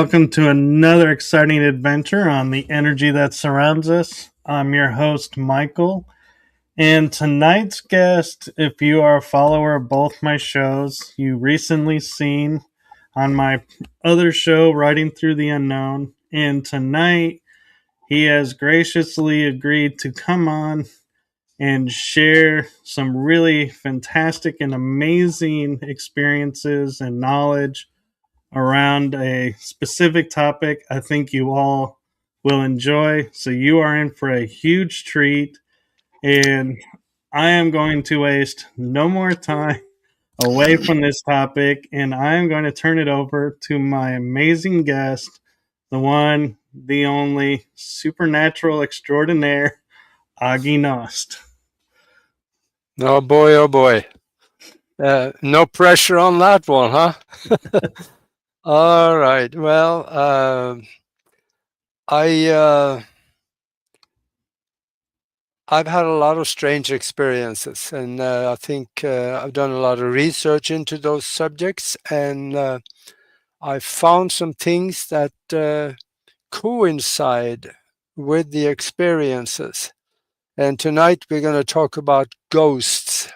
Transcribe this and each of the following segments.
welcome to another exciting adventure on the energy that surrounds us. I'm your host, Michael, and tonight's guest, if you are a follower of both my shows, you recently seen on my other show, Riding Through the Unknown, and tonight he has graciously agreed to come on and share some really fantastic and amazing experiences and knowledge around a specific topic I think you all will enjoy. So you are in for a huge treat, and I am going to waste no more time away from this topic, and I am going to turn it over to my amazing guest, the one, the only supernatural extraordinaire, Aage Nost. Oh boy, oh boy. No pressure on that one, huh? All right. Well, I I've had a lot of strange experiences, and I think I've done a lot of research into those subjects, and I found some things that coincide with the experiences. And tonight we're going to talk about ghosts,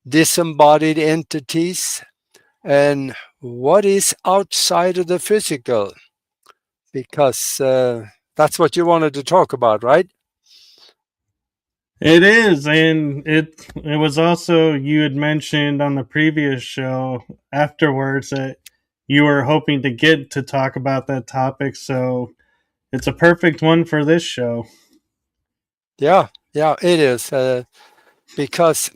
disembodied entities, and what is outside of the physical, because that's what you wanted to talk about, right? It is, and it was also, you had mentioned on the previous show afterwards that you were hoping to get to talk about that topic, so it's a perfect one for this show. Yeah, it is, because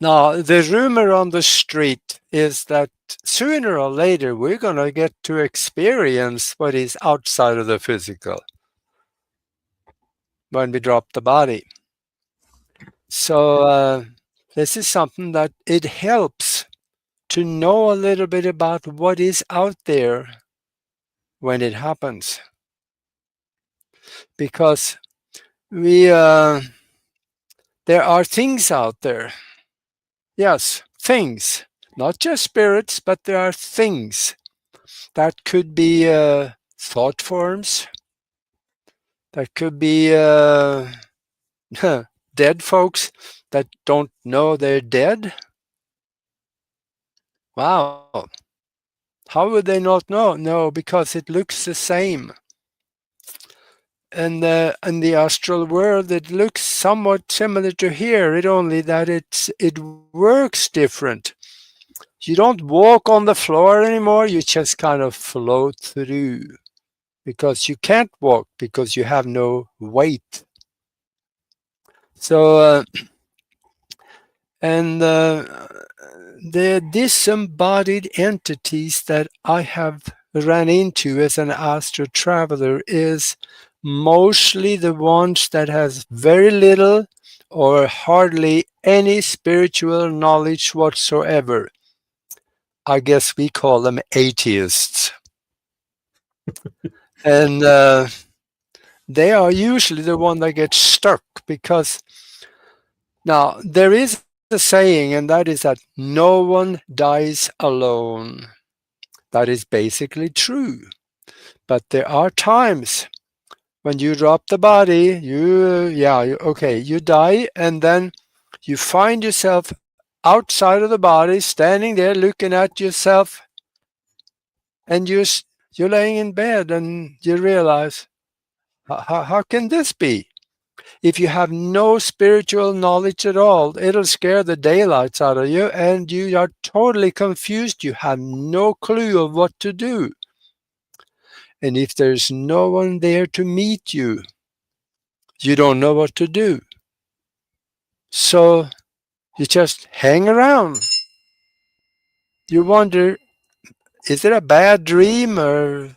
now the rumor on the street is that sooner or later we're going to get to experience what is outside of the physical when we drop the body. So this is something that it helps to know a little bit about what is out there when it happens, because we there are things out there. Yes, things, not just spirits, but there are things that could be thought forms, that could be dead folks that don't know they're dead. Wow. How would they not know? No, because it looks the same. And in the astral world, it looks somewhat similar to here. It only that it works different. You don't walk on the floor anymore. You just kind of float through, because you can't walk because you have no weight. So and the disembodied entities that I have ran into as an astral traveler is mostly the ones that has very little or hardly any spiritual knowledge whatsoever. I guess we call them atheists. And they are usually the one that gets stuck, because now there is a saying, and that is that no one dies alone. That is basically true. But there are times when you drop the body, you die, and then you find yourself outside of the body, standing there looking at yourself, and you're laying in bed, and you realize, how can this be? If you have no spiritual knowledge at all, it'll scare the daylights out of you, and you are totally confused. You have no clue of what to do. And if there's no one there to meet you, you don't know what to do. So you just hang around. You wonder, is it a bad dream, or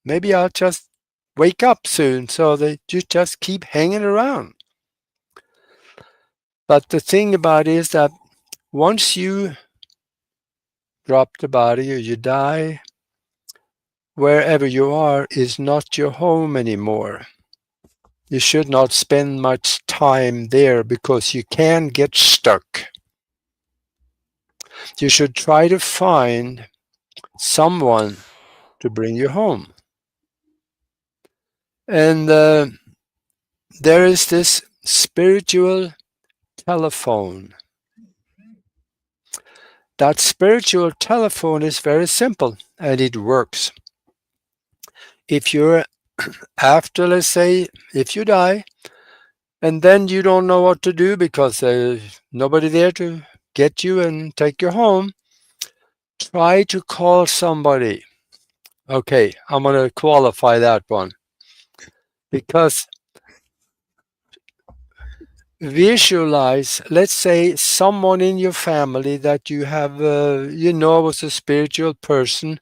maybe I'll just wake up soon? So you just keep hanging around. But the thing about it is that once you drop the body or you die, wherever you are is not your home anymore. You should not spend much time there, because you can get stuck. You should try to find someone to bring you home. And there is this spiritual telephone. That spiritual telephone is very simple and it works. If you're after, let's say, if you die and then you don't know what to do because there's nobody there to get you and take you home, try to call somebody. Okay, I'm going to qualify that one because visualize, let's say, someone in your family that you have, was a spiritual person,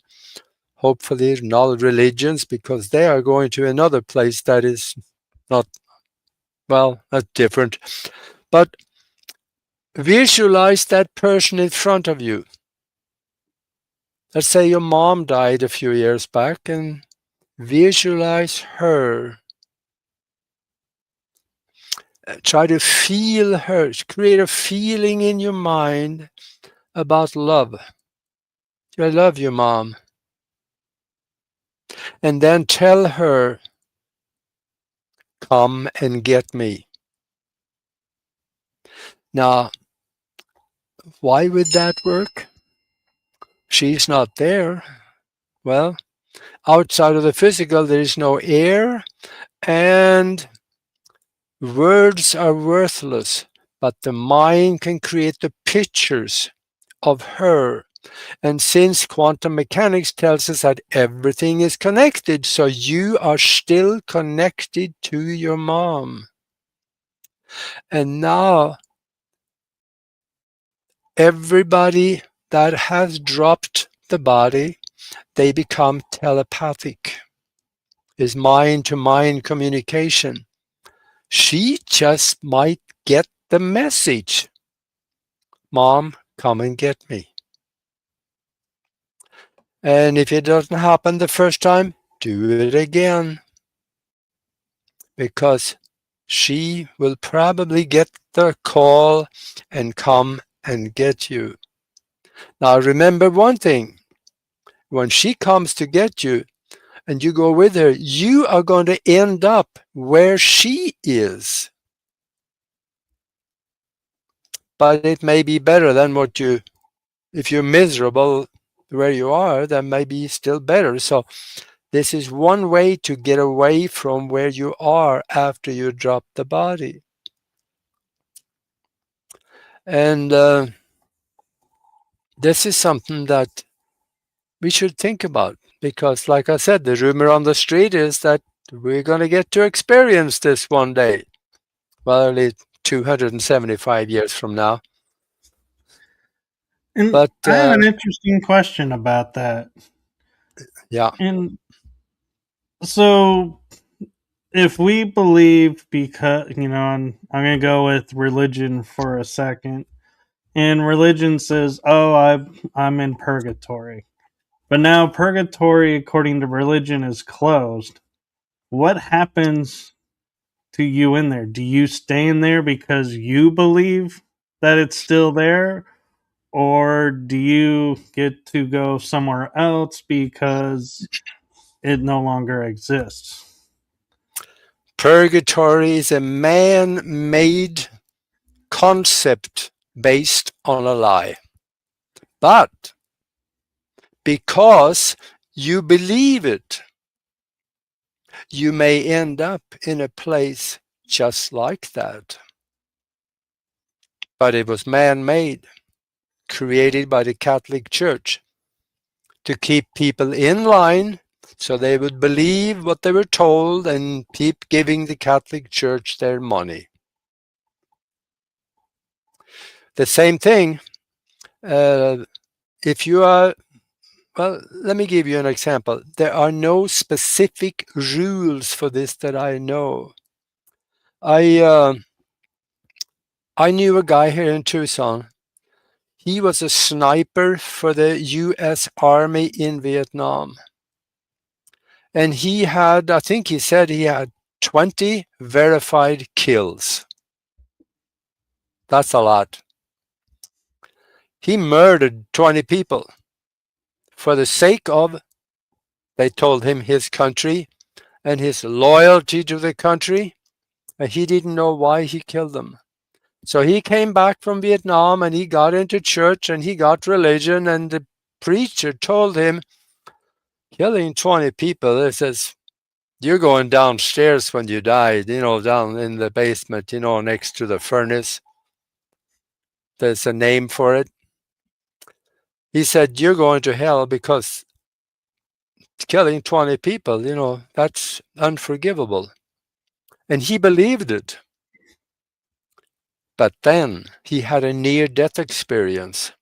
hopefully not religions, because they are going to another place that is not, well, that's different. But visualize that person in front of you. Let's say your mom died a few years back and visualize her. Try to feel her, create a feeling in your mind about love. I love you, Mom. And then tell her, come and get me. Now, why would that work? She's not there. Well, outside of the physical, there is no air, and words are worthless, but the mind can create the pictures of her. And since quantum mechanics tells us that everything is connected, so you are still connected to your mom. And now, everybody that has dropped the body, they become telepathic. Is mind-to-mind communication. She just might get the message. Mom, come and get me. And if it doesn't happen the first time, do it again. Because she will probably get the call and come and get you. Now remember one thing. When she comes to get you and you go with her, you are going to end up where she is. But it may be better than what you, if you're miserable where you are, that may be still better. So this is one way to get away from where you are after you drop the body. And this is something that we should think about because, like I said, the rumor on the street is that we're going to get to experience this one day. Well, only 275 years from now. And But I have an interesting question about that. yeah. And so, if we believe, because, I'm going to go with religion for a second, and religion says, oh, I'm in purgatory. But now purgatory, according to religion, is closed. What happens to you in there? Do you stay in there because you believe that it's still there? Or do you get to go somewhere else because it no longer exists? Purgatory is a man-made concept based on a lie. But because you believe it, you may end up in a place just like that. But it was man-made, created by the Catholic Church to keep people in line so they would believe what they were told and keep giving the Catholic Church their money. The same thing, if you are, well, let me give you an example. There are no specific rules for this that I know. I knew a guy here in Tucson. He was a sniper for the US Army in Vietnam. And he had, I think he said he had 20 verified kills. That's a lot. He murdered 20 people for the sake of They told him his country and his loyalty to the country, and he didn't know why he killed them. So he came back from Vietnam and he got into church and he got religion, and the preacher told him, killing 20 people, he says, you're going downstairs when you die, down in the basement, next to the furnace. There's a name for it. He said, you're going to hell because killing 20 people, that's unforgivable. And he believed it. But then he had a near-death experience.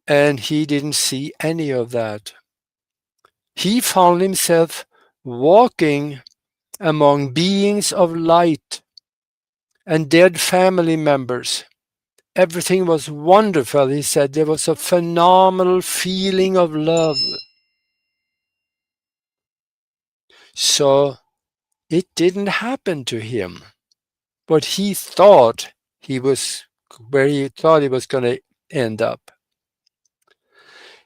And he didn't see any of that. He found himself walking among beings of light and dead family members. Everything was wonderful, he said. There was a phenomenal feeling of love. So it didn't happen to him. But he thought he was where he thought he was going to end up.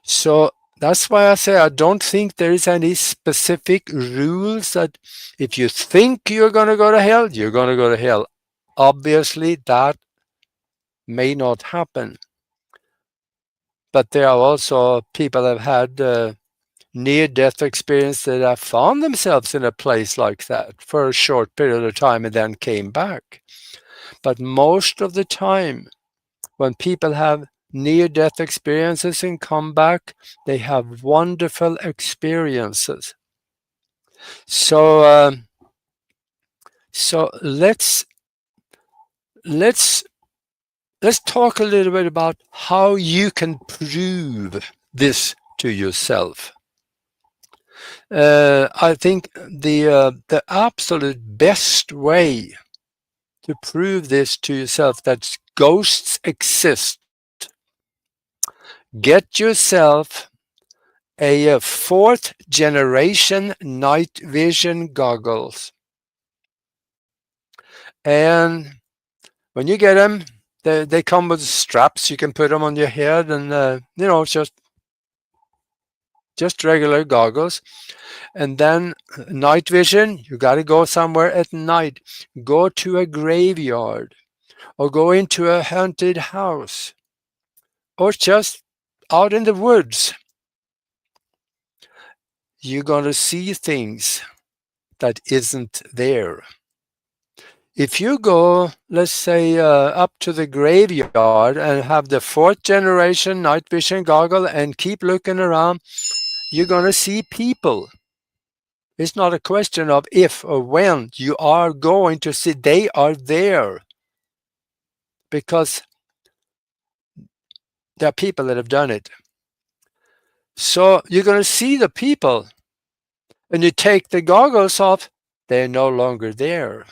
So that's why I say I don't think there is any specific rules that if you think you're going to go to hell, you're going to go to hell. Obviously, that may not happen. But there are also people that have had near-death experience that have found themselves in a place like that for a short period of time and then came back. But most of the time, when people have near-death experiences and come back, they have wonderful experiences. So let's talk a little bit about how you can prove this to yourself. I think the absolute best way to prove this to yourself that ghosts exist, get yourself a fourth generation night vision goggles. And when you get them, they come with straps. You can put them on your head and, just regular goggles. And then night vision, you got to go somewhere at night. Go to a graveyard or go into a haunted house or just out in the woods. You're going to see things that isn't there. If you go, let's say, up to the graveyard and have the fourth generation night vision goggle and keep looking around, you're going to see people. It's not a question of if or when. You are going to see, they are there. Because there are people that have done it. So you're going to see the people. And you take the goggles off, they're no longer there.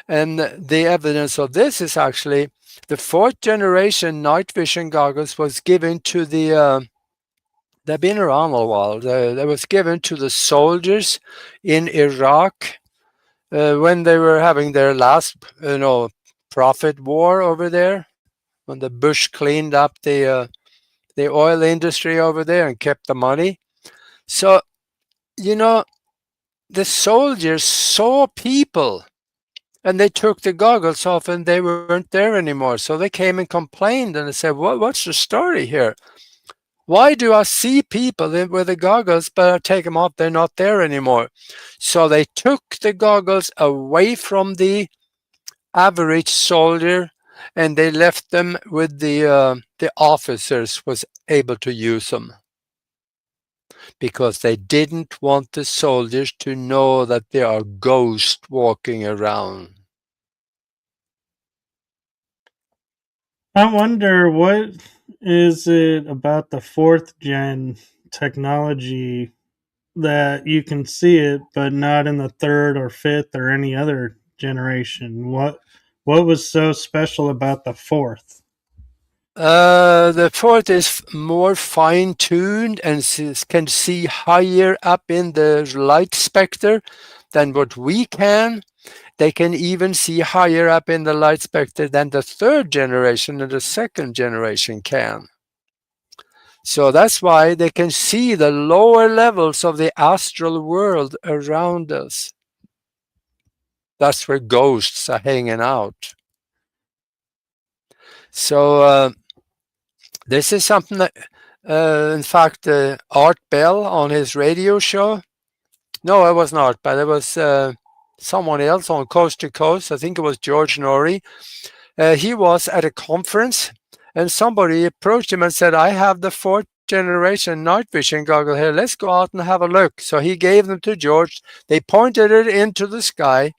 And the evidence of this is actually the fourth generation night vision goggles was given to they've been around a while. They was given to the soldiers in Iraq when they were having their last, profit war over there, when the Bush cleaned up the oil industry over there and kept the money. So, the soldiers saw people. And they took the goggles off and they weren't there anymore. So they came and complained and they said, what's the story here? Why do I see people with the goggles, but I take them off, they're not there anymore? So they took the goggles away from the average soldier and they left them with the officers was able to use them. Because they didn't want the soldiers to know that there are ghosts walking around. I wonder what is it about the fourth gen technology that you can see it, but not in the third or fifth or any other generation. What was so special about the fourth? The fourth is more fine-tuned and can see higher up in the light spectrum than what we can. They can even see higher up in the light spectrum than the third generation and the second generation can. So that's why they can see the lower levels of the astral world around us. That's where ghosts are hanging out. So this is something that, in fact, Art Bell on his radio show. No, it was not Art Bell. It was someone else on Coast to Coast. I think it was George Norrie. He was at a conference, and somebody approached him and said, "I have the fourth generation night vision goggle here. Let's go out and have a look." So he gave them to George. They pointed it into the sky,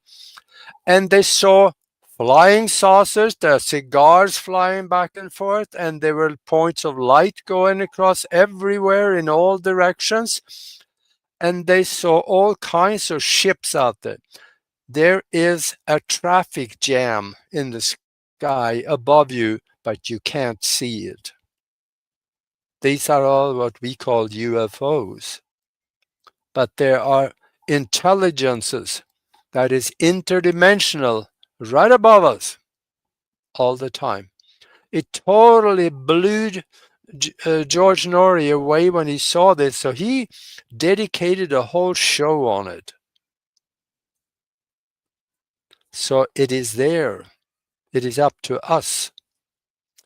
and they saw flying saucers, there are cigars flying back and forth, and there were points of light going across everywhere in all directions. And they saw all kinds of ships out there. There is a traffic jam in the sky above you, but you can't see it. These are all what we call UFOs. But there are intelligences that is interdimensional right above us all the time. It totally blew George Norrie away when he saw this, so he dedicated a whole show on it. So it is there. It is up to us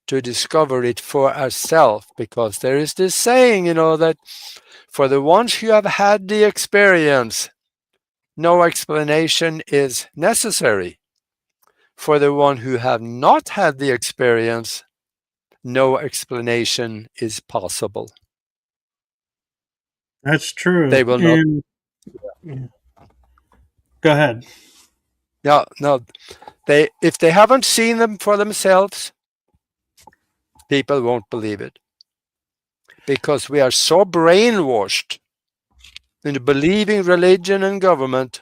to discover it for ourselves, because there is this saying, that for the ones who have had the experience, no explanation is necessary. For the one who have not had the experience, no explanation is possible. That's true. They will not. Yeah. Go ahead. No. If they haven't seen them for themselves, people won't believe it, because we are so brainwashed into believing religion and government,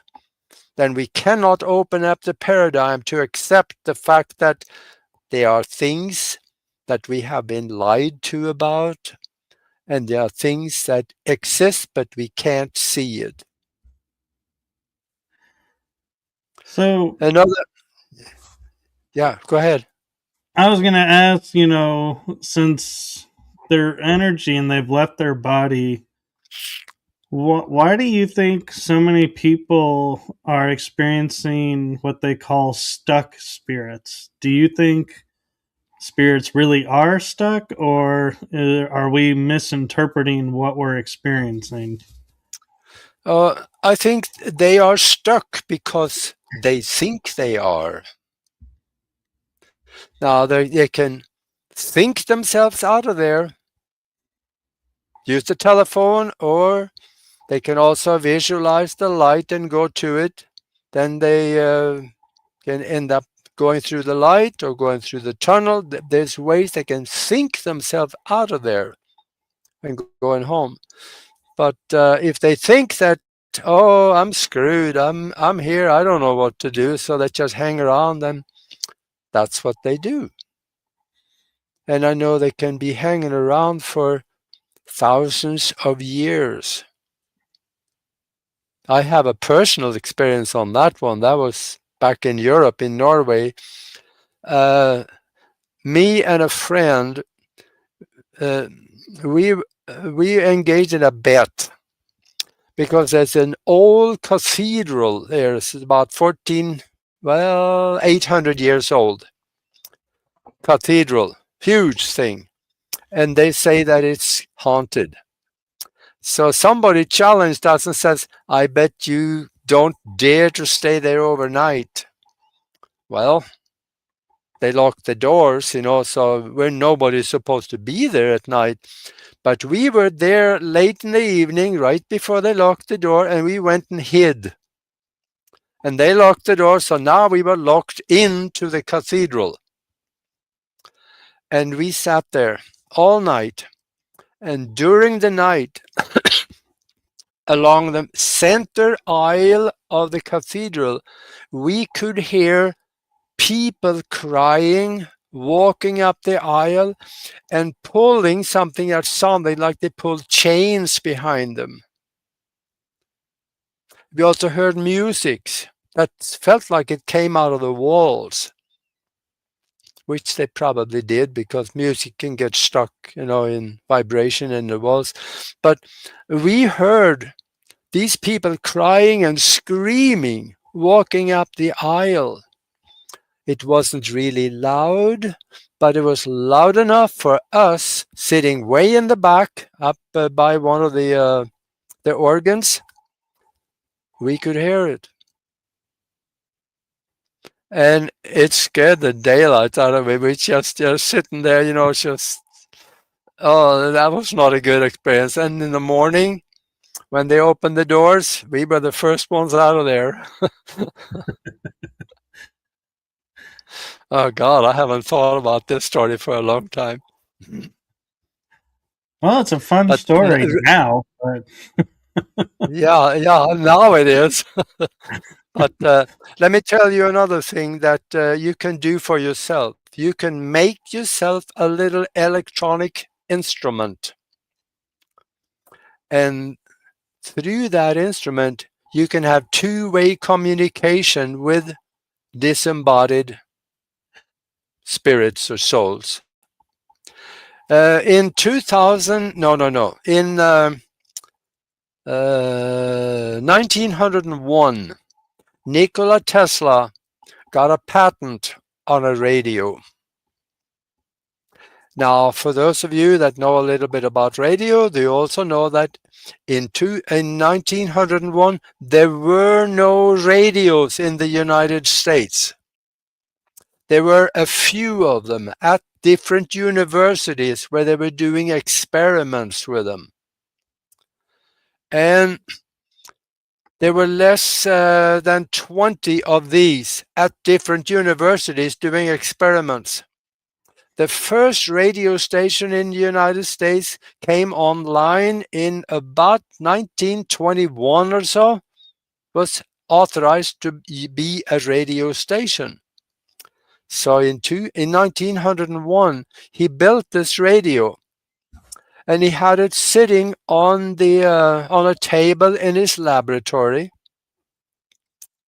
then we cannot open up the paradigm to accept the fact that there are things that we have been lied to about, and there are things that exist, but we can't see it. So, yeah, go ahead. I was going to ask, since their energy and they've left their body, why do you think so many people are experiencing what they call stuck spirits? Do you think spirits really are stuck, or are we misinterpreting what we're experiencing? I think they are stuck because they think they are. Now they can think themselves out of there, use the telephone, or they can also visualize the light and go to it. Then they can end up going through the light or going through the tunnel. There's ways they can think themselves out of there and going home. But if they think that, oh, I'm screwed, I'm here, I don't know what to do, so they just hang around, then that's what they do. And I know they can be hanging around for thousands of years. I have a personal experience on that one. That was back in Europe, in Norway. Me and a friend, we engaged in a bet, because there's an old cathedral there. It's about 800 years old. Cathedral, huge thing. And they say that it's haunted. So somebody challenged us and says, I bet you don't dare to stay there overnight. Well, they locked the doors, so where nobody's supposed to be there at night. But we were there late in the evening, right before they locked the door, and we went and hid. And they locked the door, so now we were locked into the cathedral. And we sat there all night. And during the night, along the center aisle of the cathedral, we could hear people crying, walking up the aisle, and pulling something that sounded like they pulled chains behind them. We also heard music that felt like it came out of the walls. which they probably did because music can get stuck, in vibration in the walls. But we heard these people crying and screaming, walking up the aisle. It wasn't really loud, but it was loud enough for us sitting way in the back, up by one of the organs. We could hear it. And it scared the daylight out of me. We just sitting there, oh, that was not a good experience. And in the morning, when they opened the doors, we were the first ones out of there. Oh, God, I haven't thought about this story for a long time. Well, it's a fun But story now, but yeah, now it is. But let me tell you another thing that you can do for yourself. You can make yourself a little electronic instrument. And through that instrument, you can have two-way communication with disembodied spirits or souls. In 2000, in 1901, Nikola Tesla got a patent on a radio. Now, for those of you that know a little bit about radio, they also know that in 1901, there were no radios in the United States. There were a few of them at different universities where they were doing experiments with them. And there were less than 20 of these at different universities doing experiments. The first radio station in the United States came online in about 1921 or so, was authorized to be a radio station. So in 1901, he built this radio, and he had it sitting on a table in his laboratory.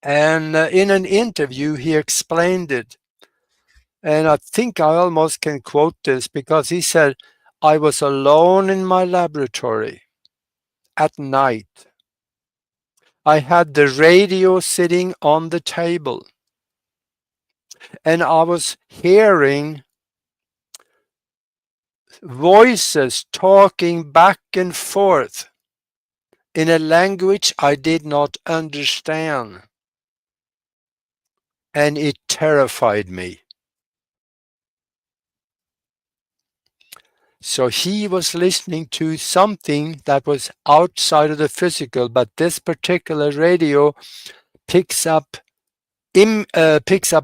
And in an interview, he explained it. And I think I almost can quote this because he said, "I was alone in my laboratory at night. I had the radio sitting on the table, and I was hearing voices talking back and forth in a language I did not understand. And it terrified me." So he was listening to something that was outside of the physical, but this particular radio picks up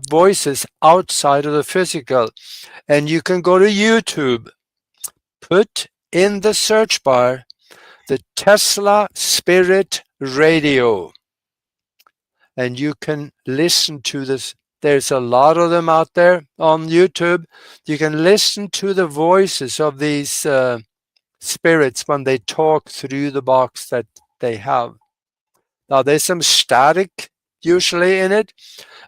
voices outside of the physical. And you can go to YouTube, put in the search bar the Tesla Spirit Radio, and you can listen to this. There's a lot of them out there on YouTube. You can listen to the voices of these spirits when they talk through the box that they have. Now, there's some static usually in it.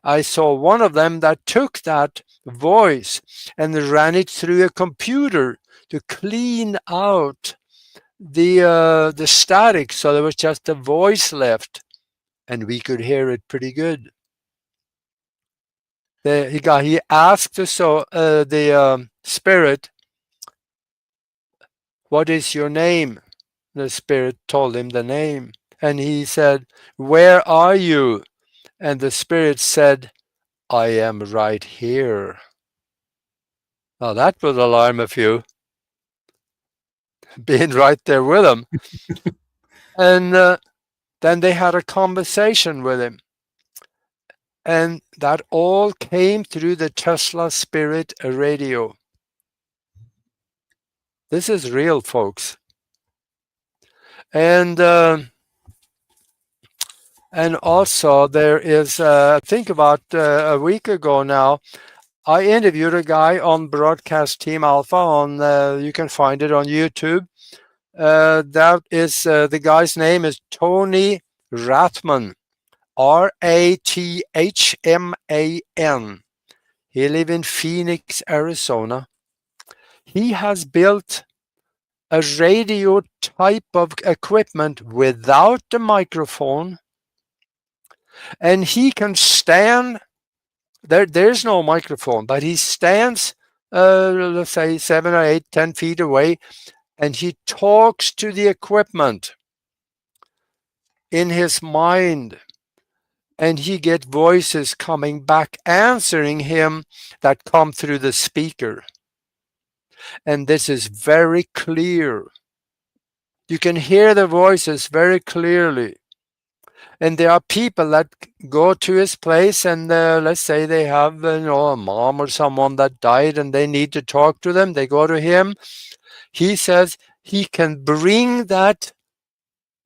I saw one of them that took that voice and ran it through a computer to clean out the static, so there was just a voice left, and we could hear it pretty good. He asked the spirit, "What is your name?" The spirit told him the name, and he said, "Where are you?" And the spirit said, "I am right here." Now that would alarm a few, being right there with him. And then they had a conversation with him. And that all came through the Tesla Spirit Radio. This is real, folks. And also there is, I think about a week ago now, I interviewed a guy on Broadcast Team Alpha. You can find it on YouTube. That is the guy's name is Tony Rathman, Rathman. He lives in Phoenix, Arizona. He has built a radio type of equipment without the microphone, and he can stand there's no microphone, but he stands let's say 7 or 8, 10 feet away, and he talks to the equipment in his mind, and he gets voices coming back answering him that come through the speaker. And this is very clear. You can hear the voices very clearly. And there are people that go to his place, and let's say they have a mom or someone that died and they need to talk to them. They go to him. He says he can bring that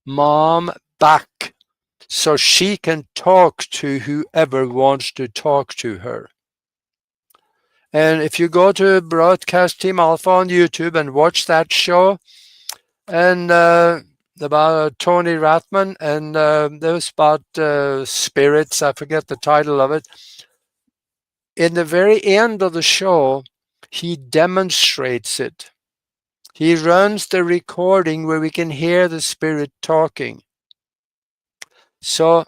mom back so she can talk to whoever wants to talk to her. And if you go to Broadcast Team Alpha on YouTube and watch that show, and about Tony Rathman, and there was about spirits, I forget the title of it. In the very end of the show, he demonstrates it. He runs the recording where we can hear the spirit talking. So,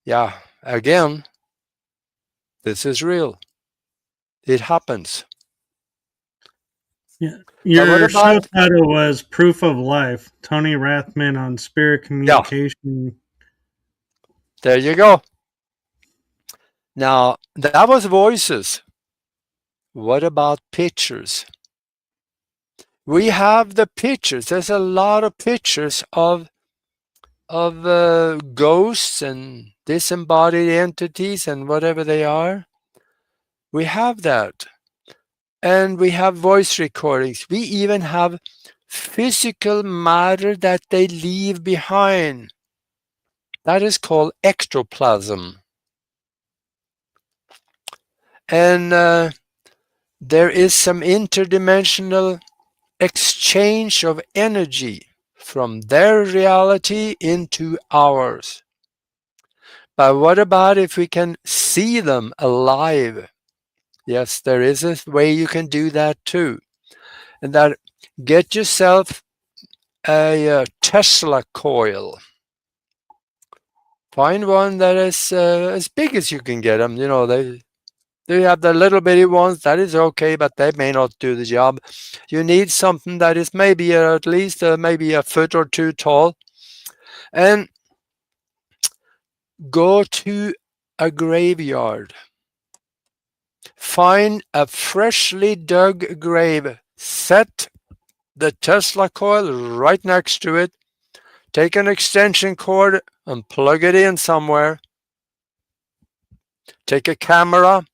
yeah, again, this is real. It happens. Yeah. Your show title was Proof of Life, Tony Rathman on Spirit Communication. Yeah. There you go. Now, that was voices. What about pictures? We have the pictures. There's a lot of pictures of ghosts and disembodied entities and whatever they are. We have that. And we have voice recordings. We even have physical matter that they leave behind. That is called ectoplasm. And there is some interdimensional exchange of energy from their reality into ours. But what about if we can see them alive? Yes, there is a way you can do that too. And that, get yourself a Tesla coil. Find one that is as big as you can get them. They have the little bitty ones. That is okay, but they may not do the job. You need something that is maybe at least maybe a foot or two tall. And go to a graveyard. Find a freshly dug grave. Set the Tesla coil right next to it. Take an extension cord and plug it in somewhere. Take a camera,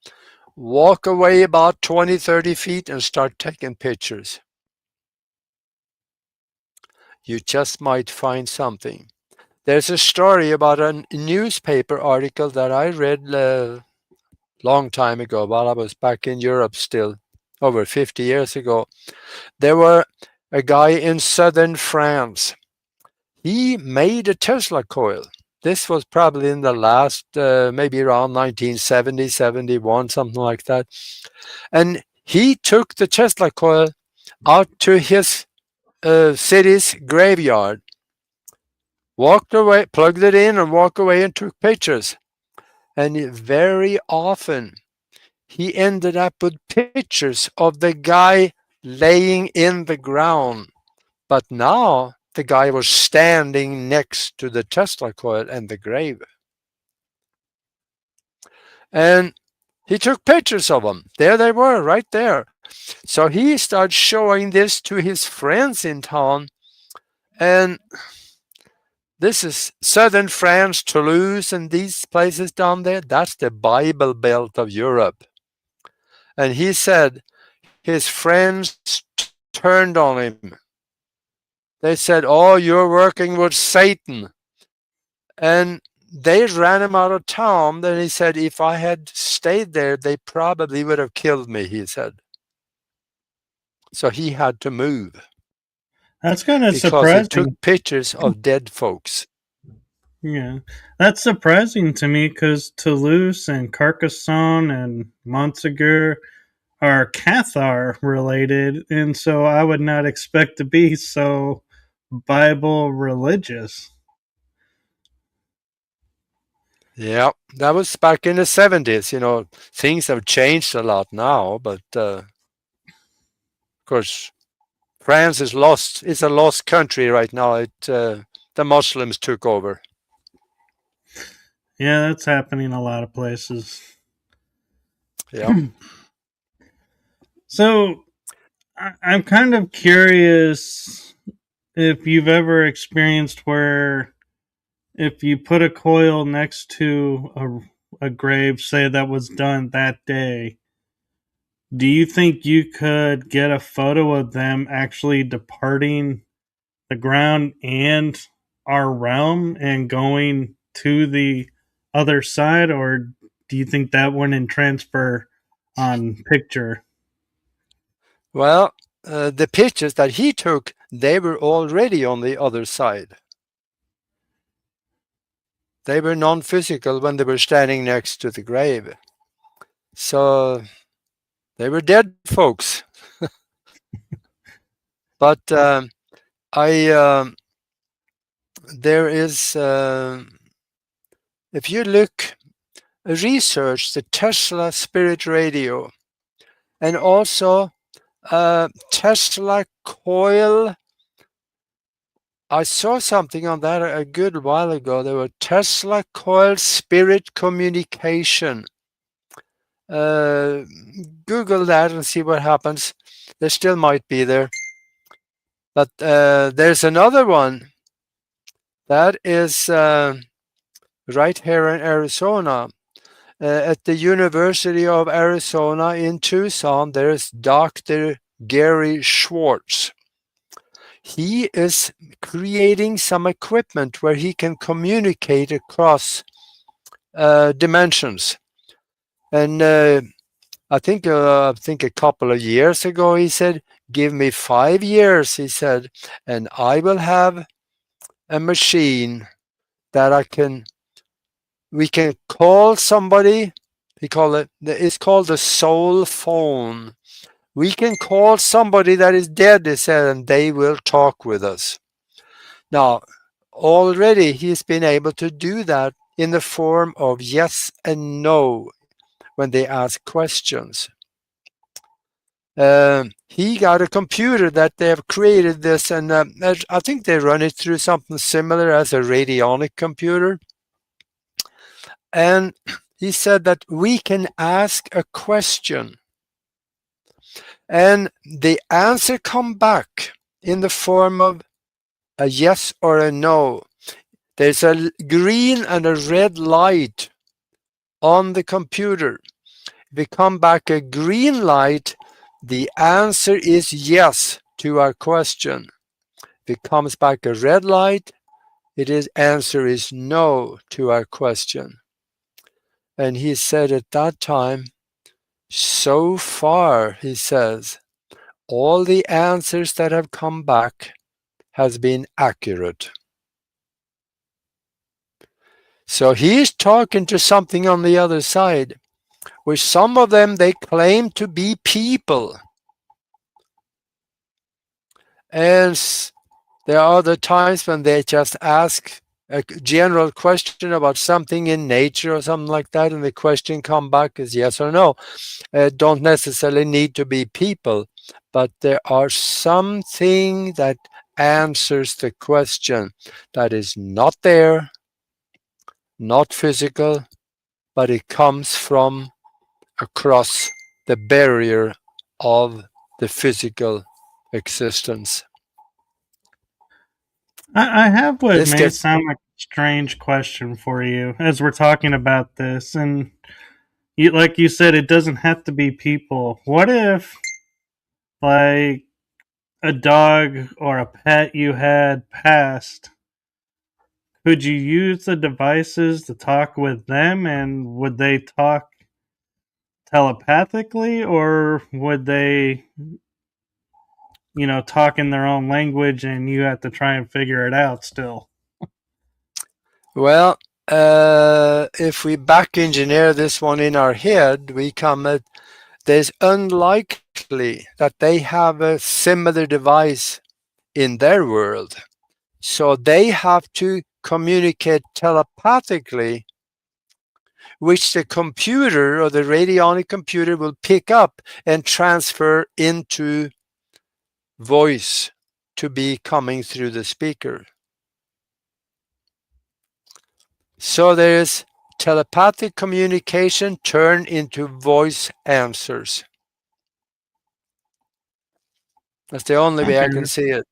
walk away about 20, 30 feet and start taking pictures. You just might find something. There's a story about a newspaper article that I read a long time ago while I was back in Europe still, over 50 years ago. There were a guy in southern France. He made a Tesla coil. This was probably in the last, maybe around 1970, 71, something like that. And he took the Tesla coil out to his city's graveyard, walked away, plugged it in and walked away and took pictures. And very often he ended up with pictures of the guy laying in the ground. But now the guy was standing next to the Tesla coil and the grave. And he took pictures of them. There they were, right there. So he started showing this to his friends in town. And this is southern France, Toulouse, and these places down there. That's the Bible Belt of Europe. And he said his friends turned on him. They said, "Oh, you're working with Satan." And they ran him out of town. Then he said, if I had stayed there, they probably would have killed me, he said. So he had to move. That's kind of because surprising. He took pictures of dead folks. Yeah, that's surprising to me because Toulouse and Carcassonne and Montsegur are Cathar related, and so I would not expect to be so Bible religious. Yeah, that was back in the 70s. Things have changed a lot now, but of course, France is lost. It's a lost country right now. The Muslims took over. Yeah, that's happening in a lot of places. Yeah. So I'm kind of curious if you've ever experienced where if you put a coil next to a grave, say that was done that day, do you think you could get a photo of them actually departing the ground and our realm and going to the other side, or do you think that wouldn't transfer on picture? Well, the pictures that he took, they were already on the other side. They were non-physical when they were standing next to the grave. So they were dead folks. But I there is if you research the Tesla Spirit Radio and also Tesla coil. I saw something on that a good while ago. There were Tesla coil spirit communication. Google that and see what happens. There still might be there. But there's another one that is right here in Arizona. At the University of Arizona in Tucson, there's Dr. Gary Schwartz. He is creating some equipment where he can communicate across dimensions. And I think a couple of years ago he said, "Give me 5 years," he said, "and I will have a machine that we can call somebody." It's called the soul phone. We can call somebody that is dead, he said, and they will talk with us. Now, already he's been able to do that in the form of yes and no when they ask questions. He got a computer that they have created this, and I think they run it through something similar as a radionic computer. And he said that we can ask a question and the answer come back in the form of a yes or a no. There's a green and a red light on the computer. If we come back a green light, the answer is yes to our question. If it comes back a red light, answer is no to our question. And he said at that time, so far, he says, all the answers that have come back has been accurate. So he's talking to something on the other side, which some of them, they claim to be people. And there are other times when they just ask a general question about something in nature or something like that, and the question come back is yes or no. Don't necessarily need to be people, but there are something that answers the question that is not there, not physical, but it comes from across the barrier of the physical existence. I have what This may gets sound like a strange question for you as we're talking about this, and like you said, it doesn't have to be people. What if, like, a dog or a pet you had passed? Could you use the devices to talk with them, and would they talk telepathically, or would they, talk in their own language and you have to try and figure it out still? Well, if we back engineer this one in our head, we come at there's unlikely that they have a similar device in their world. So they have to communicate telepathically, which the computer or the radionic computer will pick up and transfer into voice to be coming through the speaker. So there's telepathic communication turned into voice answers. That's the only way I can Okay. see it.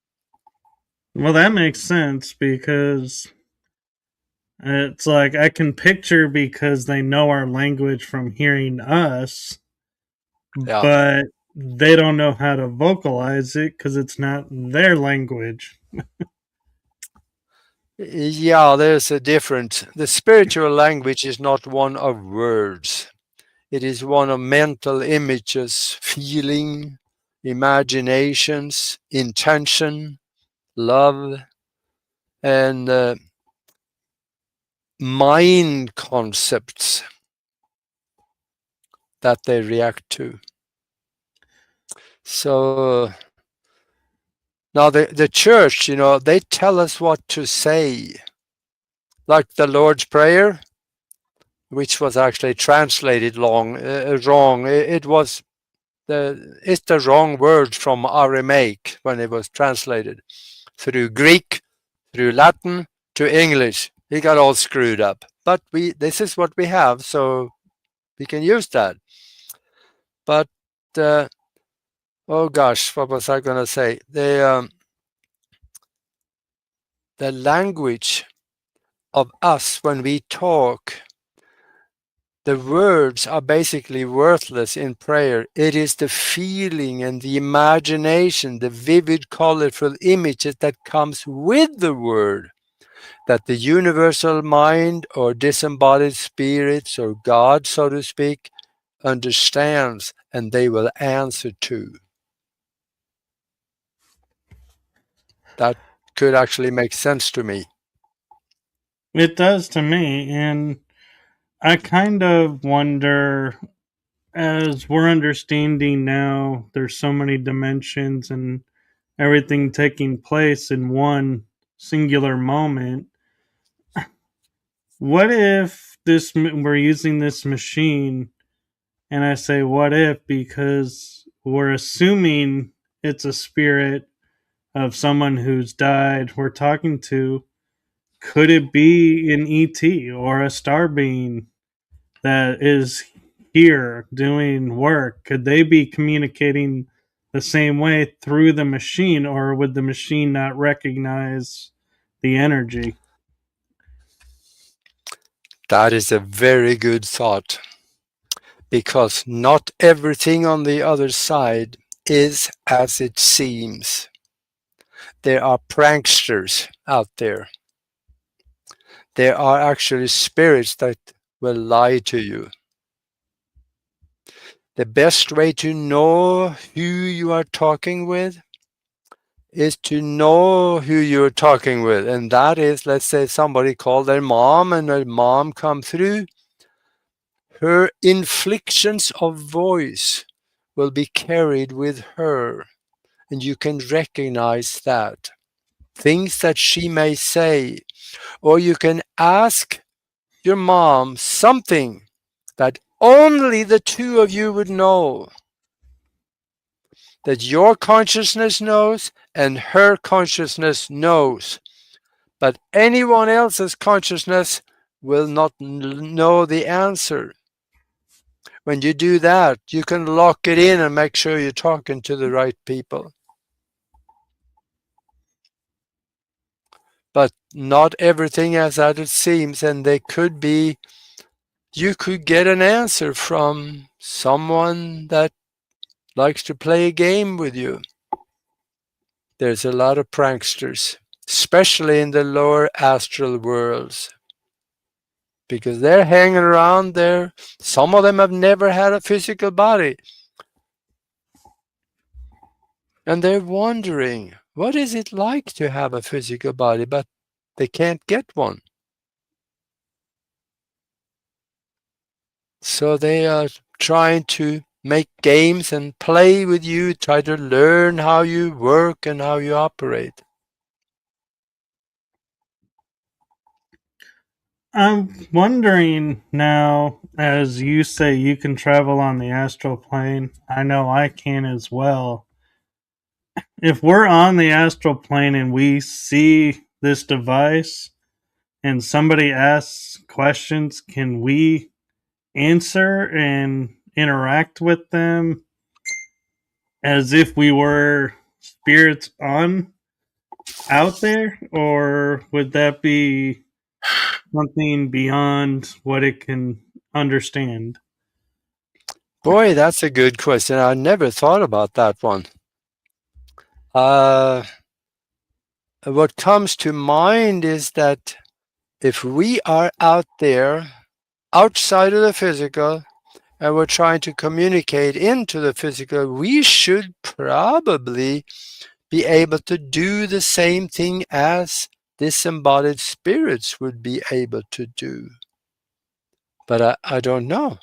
Well, that makes sense because it's like I can picture because they know our language from hearing us, Yeah. but they don't know how to vocalize it because it's not their language. Yeah, there's a difference. The spiritual language is not one of words. It is one of mental images, feeling, imaginations, intention, love, and mind concepts that they react to. So now the church, they tell us what to say, like the Lord's Prayer, which was actually translated wrong. It's the wrong word from Aramaic when it was translated through Greek, through Latin to English. It got all screwed up. But this is what we have, so we can use that. But oh gosh, what was I going to say? The language of us when we talk, the words are basically worthless in prayer. It is the feeling and the imagination, the vivid, colorful images that comes with the word that the universal mind or disembodied spirits or God, so to speak, understands and they will answer to. That could actually make sense to me. It does to me, and I kind of wonder as we're understanding now, there's so many dimensions and everything taking place in one singular moment. What if this we're using this machine, and I say what if because we're assuming it's a spirit of someone who's died we're talking to. Could it be an ET or a star being that is here doing work? Could they be communicating the same way through the machine, or would the machine not recognize the energy? That is a very good thought because not everything on the other side is as it seems. There are pranksters out there. There are actually spirits that will lie to you. The best way to know who you are talking with is to know who you're talking with. And that is, let's say somebody called their mom and their mom come through. Her inflections of voice will be carried with her. And you can recognize that. Things that she may say. Or you can ask your mom something that only the two of you would know. That your consciousness knows and her consciousness knows. But anyone else's consciousness will not know the answer. When you do that, you can lock it in and make sure you're talking to the right people. But not everything is as it seems, and you could get an answer from someone that likes to play a game with you. There's a lot of pranksters, especially in the lower astral worlds, because they're hanging around there. Some of them have never had a physical body. And they're wondering, what is it like to have a physical body, but they can't get one? So they are trying to make games and play with you, try to learn how you work and how you operate. I'm wondering now, as you say, you can travel on the astral plane. I know I can as well. If we're on the astral plane and we see this device and somebody asks questions, can we answer and interact with them as if we were spirits on out there? Or would that be something beyond what it can understand? Boy, that's a good question. I never thought about that one. What comes to mind is that if we are out there outside of the physical and we're trying to communicate into the physical, we should probably be able to do the same thing as disembodied spirits would be able to do. But I don't know.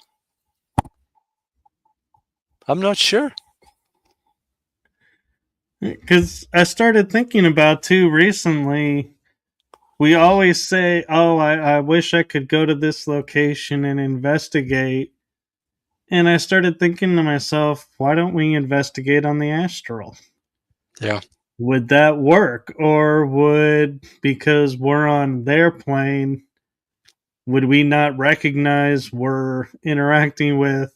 I'm not sure. Because I started thinking about too recently. We always say, "Oh, I wish I could go to this location and investigate." And I started thinking to myself, why don't we investigate on the astral? Yeah. Would that work? Or would, because we're on their plane, would we not recognize we're interacting with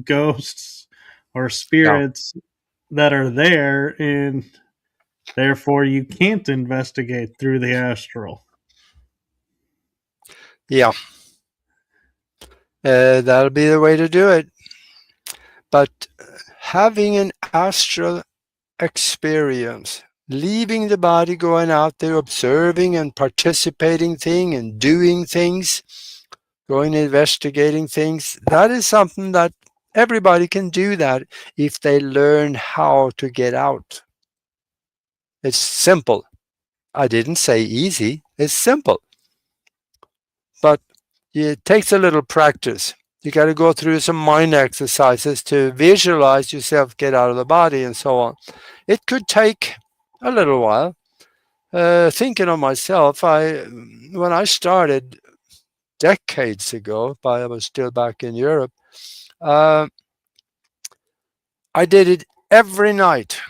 ghosts or Yeah. spirits that are there, and therefore you can't investigate through the astral? Yeah. That'll be the way to do it. But having an astral experience, leaving the body, going out there, observing and participating thing and doing things, going investigating things, that is something that everybody can do that if they learn how to get out. It's simple. I didn't say easy. It's simple. But it takes a little practice. You got to go through some mind exercises to visualize yourself get out of the body and so on. It could take a little while. Thinking of myself, when I started decades ago, but I was still back in Europe, uh, I did it every night.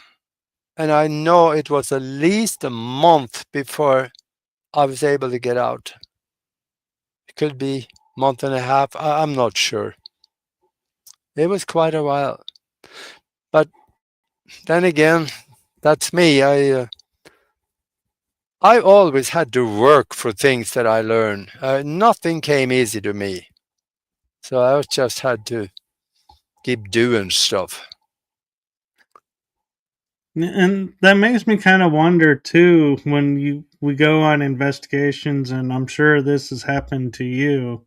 And I know it was at least a month before I was able to get out. It could be a month and a half. I'm not sure. It was quite a while. But then again, that's me. I always had to work for things that I learned. Nothing came easy to me. So I just had to keep doing stuff. And that makes me kind of wonder too, when we go on investigations, and I'm sure this has happened to you,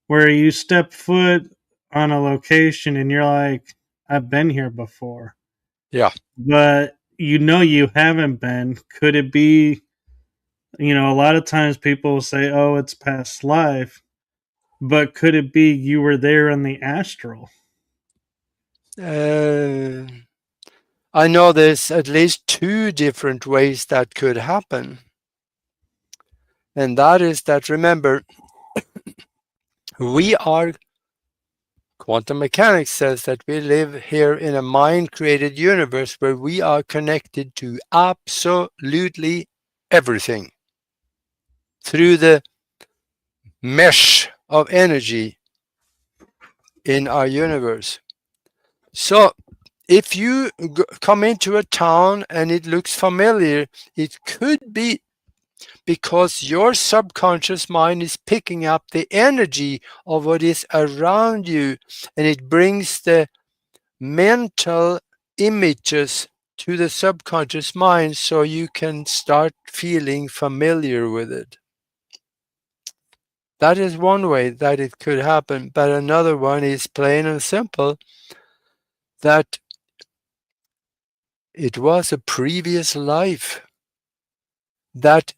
where you step foot on a location and you're like, I've been here before. Yeah. But you haven't been. Could it be, a lot of times people will say, oh, it's past life, but could it be you were there in the astral? Uh, I know there's at least two different ways that could happen. And that is that, remember, we are, quantum mechanics says that we live here in a mind created universe where we are connected to absolutely everything through the mesh of energy in our universe. So if you come into a town and it looks familiar, it could be because your subconscious mind is picking up the energy of what is around you, and it brings the mental images to the subconscious mind so you can start feeling familiar with it. That is one way that it could happen, but another one is plain and simple that it was a previous life that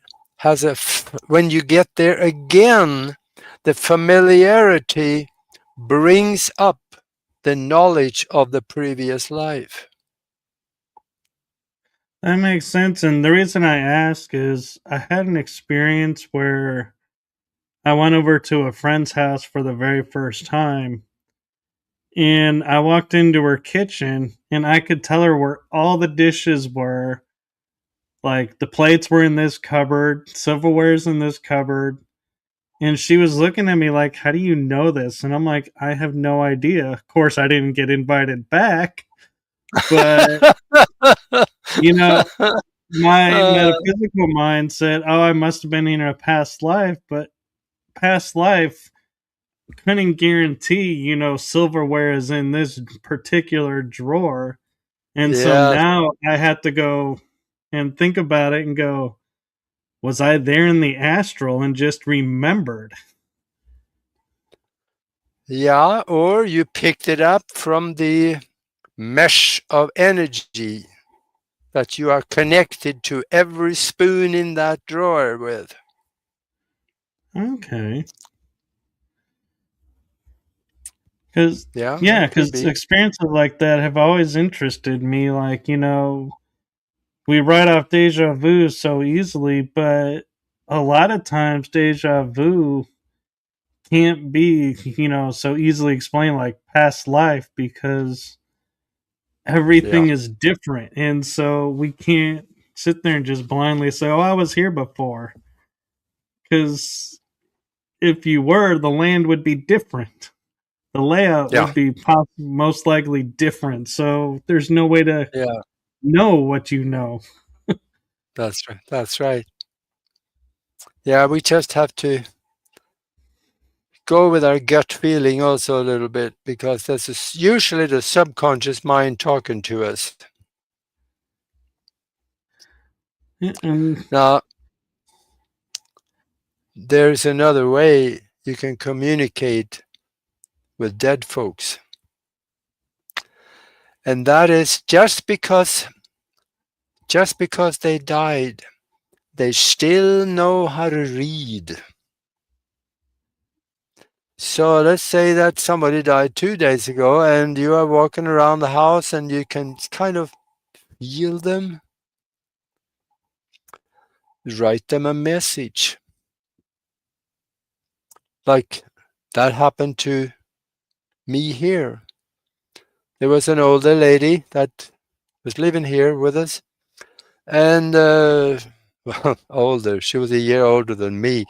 when you get there again, the familiarity brings up the knowledge of the previous life. That makes sense. And the reason I ask is I had an experience where I went over to a friend's house for the very first time. And I walked into her kitchen and I could tell her where all the dishes were. Like the plates were in this cupboard, silverware's in this cupboard. And she was looking at me like, "How do you know this?" And I'm like, "I have no idea." Of course, I didn't get invited back, but you know, my Uh, metaphysical mind said, "Oh, I must have been in a past life," but past life couldn't guarantee, silverware is in this particular drawer. And so yes, now I have to go and think about it and go, was I there in the astral and just remembered? yeah, or you picked it up from the mesh of energy that you are connected to every spoon in that drawer with. Okay. Because, Yeah, yeah, that could because be. experiences like that have always interested me. Like, we write off deja vu so easily, but a lot of times deja vu can't be, so easily explained like past life because Yeah, everything is different. And so we can't sit there and just blindly say, "Oh, I was here before." Because if you were, the land would be different. The layout yeah, would be most likely different. So there's no way to yeah. know what you know. That's right. That's right. Yeah, we just have to go with our gut feeling also a little bit because this is usually the subconscious mind talking to us. And Now, there's another way you can communicate with dead folks, and that is just because they died, they still know how to read. So let's say that somebody died 2 days ago and you are walking around the house and you can kind of feel them, write them a message. Like that happened to me here. There was an older lady that was living here with us, and well, older. She was a year older than me,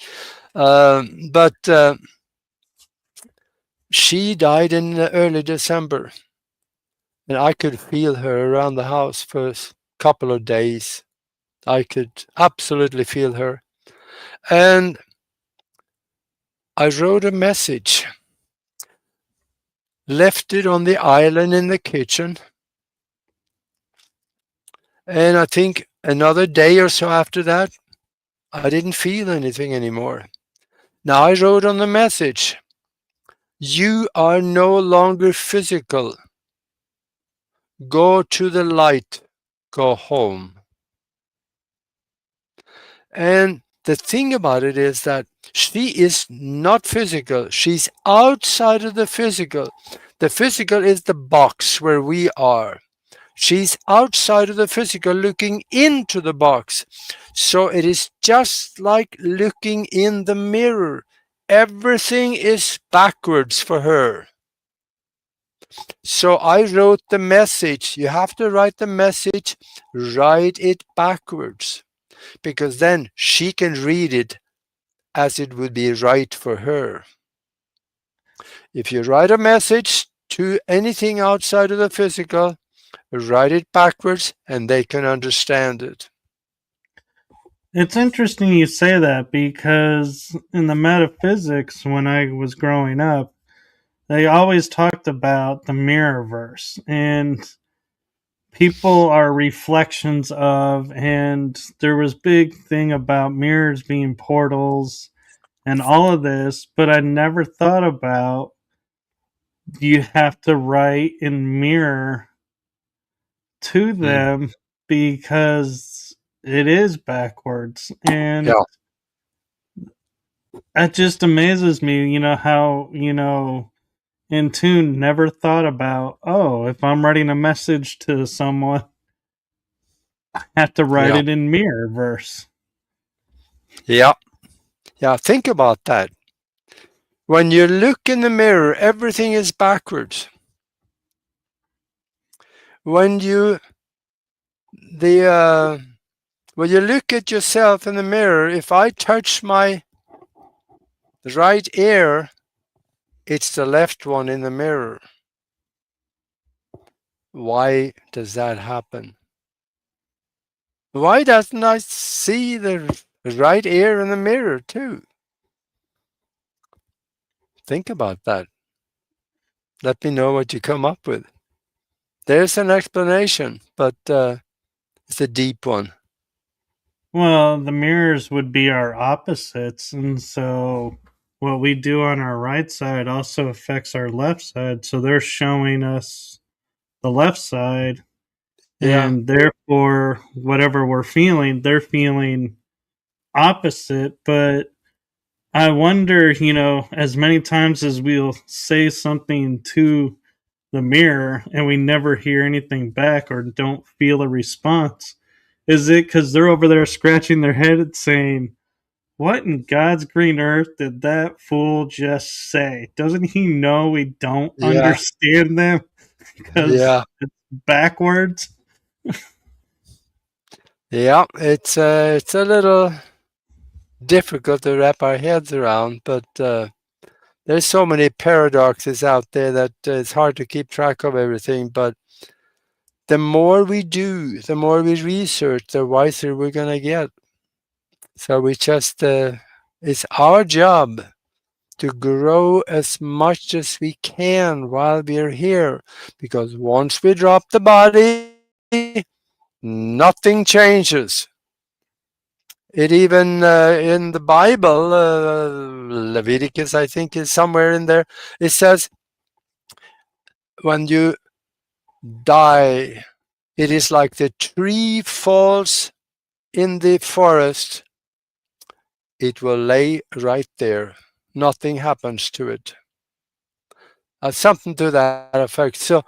but she died in early December, and I could feel her around the house for a couple of days. I could absolutely feel her, and I wrote a message, left it on the island in the kitchen. And I think another day or so after that, I didn't feel anything anymore. Now I wrote on the message, "You are no longer physical. Go to the light. Go home." And the thing about it is that she is not physical. She's outside of the physical. The physical is the box where we are. She's outside of the physical looking into the box. So it is just like looking in the mirror. Everything is backwards for her. So I wrote the message. You have to write the message, write it backwards, because then she can read it as it would be right for her. If you write a message to anything outside of the physical, write it backwards and they can understand it. it's interesting you say that because in the metaphysics, when I was growing up, they always talked about the mirror verse. And people are reflections of, and there was big thing about mirrors being portals and all of this, but I never thought about you have to write and mirror to Mm. them because it is backwards. And Yeah. that just amazes me, how, and two, never thought about, oh, if I'm writing a message to someone, I have to write Yeah. it in mirror verse. Yeah. Yeah. Think about that. When you look in the mirror, everything is backwards. When you the when you look at yourself in the mirror, if I touch my right ear, it's the left one in the mirror. Why does that happen? Why doesn't I see the right ear in the mirror too? Think about that. Let me know what you come up with. There's an explanation, but it's a deep one. Well, the mirrors would be our opposites, and so what we do on our right side also affects our left side. So they're showing us the left side, Yeah. and therefore, whatever we're feeling, they're feeling opposite. But I wonder, as many times as we'll say something to the mirror and we never hear anything back or don't feel a response, is it because they're over there scratching their head saying, what in God's green earth did that fool just say? Doesn't he know we don't Yeah. understand them because Yeah. it's backwards? Yeah. It's a little difficult to wrap our heads around, but there's so many paradoxes out there that it's hard to keep track of everything. But the more we do, the more we research, the wiser we're gonna get. So we just it's our job to grow as much as we can while we're here, because once we drop the body, nothing changes. It even in the Bible, Leviticus, I think, is somewhere in there. It says, when you die, it is like the tree falls in the forest, it will lay right there. Nothing happens to it. Something to that effect. So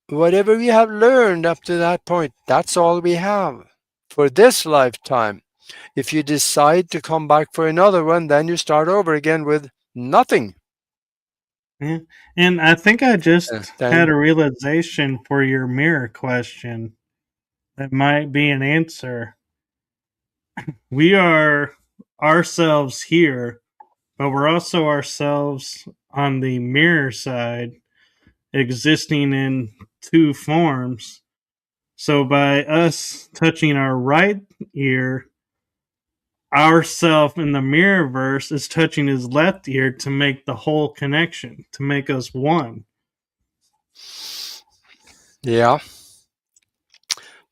whatever we have learned up to that point, that's all we have for this lifetime. If you decide to come back for another one, then you start over again with nothing. Yeah. And I think I just had Then a realization for your mirror question that might be an answer. We are ourselves here, but we're also ourselves on the mirror side, existing in two forms. So by us touching our right ear, ourself in the mirror verse is touching his left ear to make the whole connection, to make us one. yeah,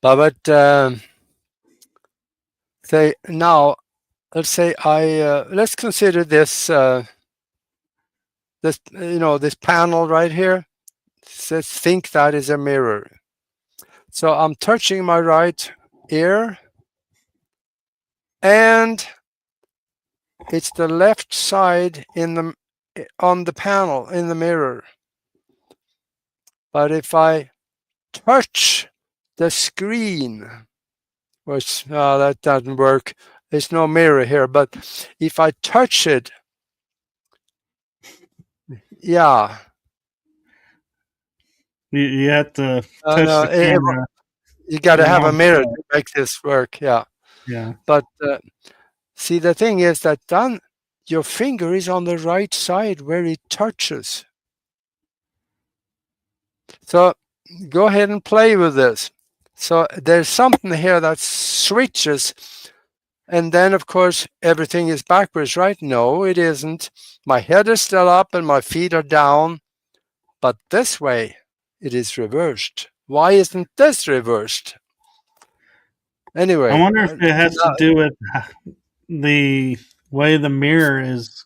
but say now, let's say let's consider this panel right here. Let's think that is a mirror. So I'm touching my right ear, and it's the left side on the panel in the mirror. But if I touch the screen, which that doesn't work, there's no mirror here, but if I touch it, yeah, You have to touch no, the camera. you got to It have a won't mirror show. to make this work. Yeah, Yeah. but see, the thing is that then your finger is on the right side where it touches. So go ahead and play with this. So there's something here that switches, and then of course everything is backwards, right? No, it isn't. My head is still up and my feet are down, but this way it is reversed. Why isn't this reversed? I Anyway, wonder if it has to do with the way the mirror is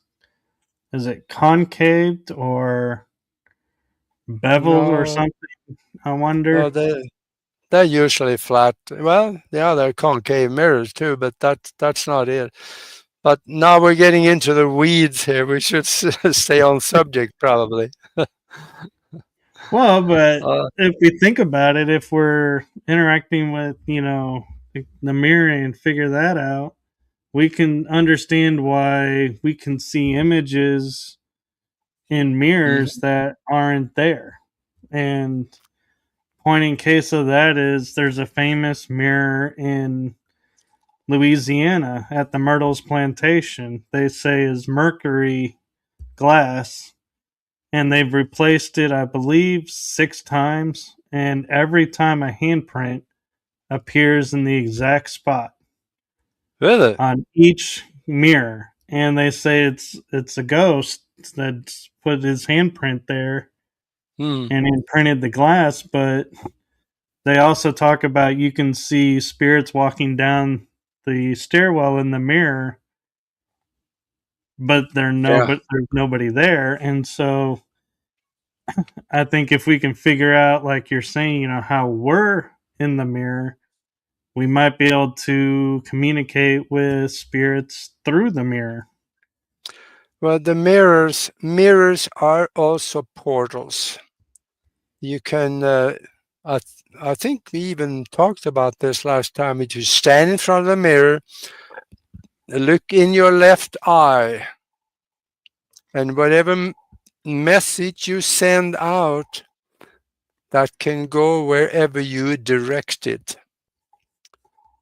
it concaved or beveled or no, something? I no, wonder. they're usually flat. Well, yeah, they're concave mirrors too, but that's not it. But now we're getting into the weeds here. We should stay on subject, probably. Well, but Uh, if we think about it, if we're interacting with, the mirror and figure that out, we can understand why we can see images in mirrors mhm. that aren't there. And pointing case of that is there's a famous mirror in Louisiana at the Myrtles Plantation. They say is mercury glass, and they've replaced it, I believe, 6 times. And every time a handprint appears in the exact spot Really? on each mirror, and they say it's a ghost that's put his handprint there Hmm. and imprinted the glass. But they also talk about you can see spirits walking down the stairwell in the mirror, but Yeah. there's nobody there. And so I think if we can figure out, like you're saying, how we're in the mirror, we might be able to communicate with spirits through the mirror. Well, the mirrors are also portals. You can. I think we even talked about this last time. If you stand in front of the mirror, look in your left eye, and whatever message you send out, that can go wherever you direct it.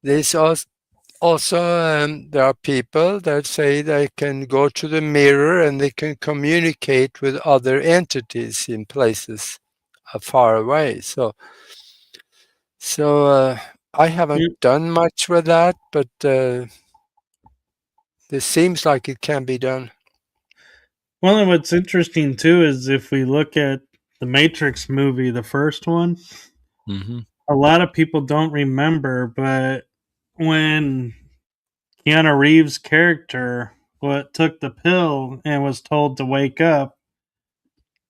There's also there are people that say they can go to the mirror and they can communicate with other entities in places far away. So I haven't Mm. done much with that, but this seems like it can be done. Well, and what's interesting too is if we look at the Matrix movie, the first one, Hmm. a lot of people don't remember, but when Keanu Reeves' character took the pill and was told to wake up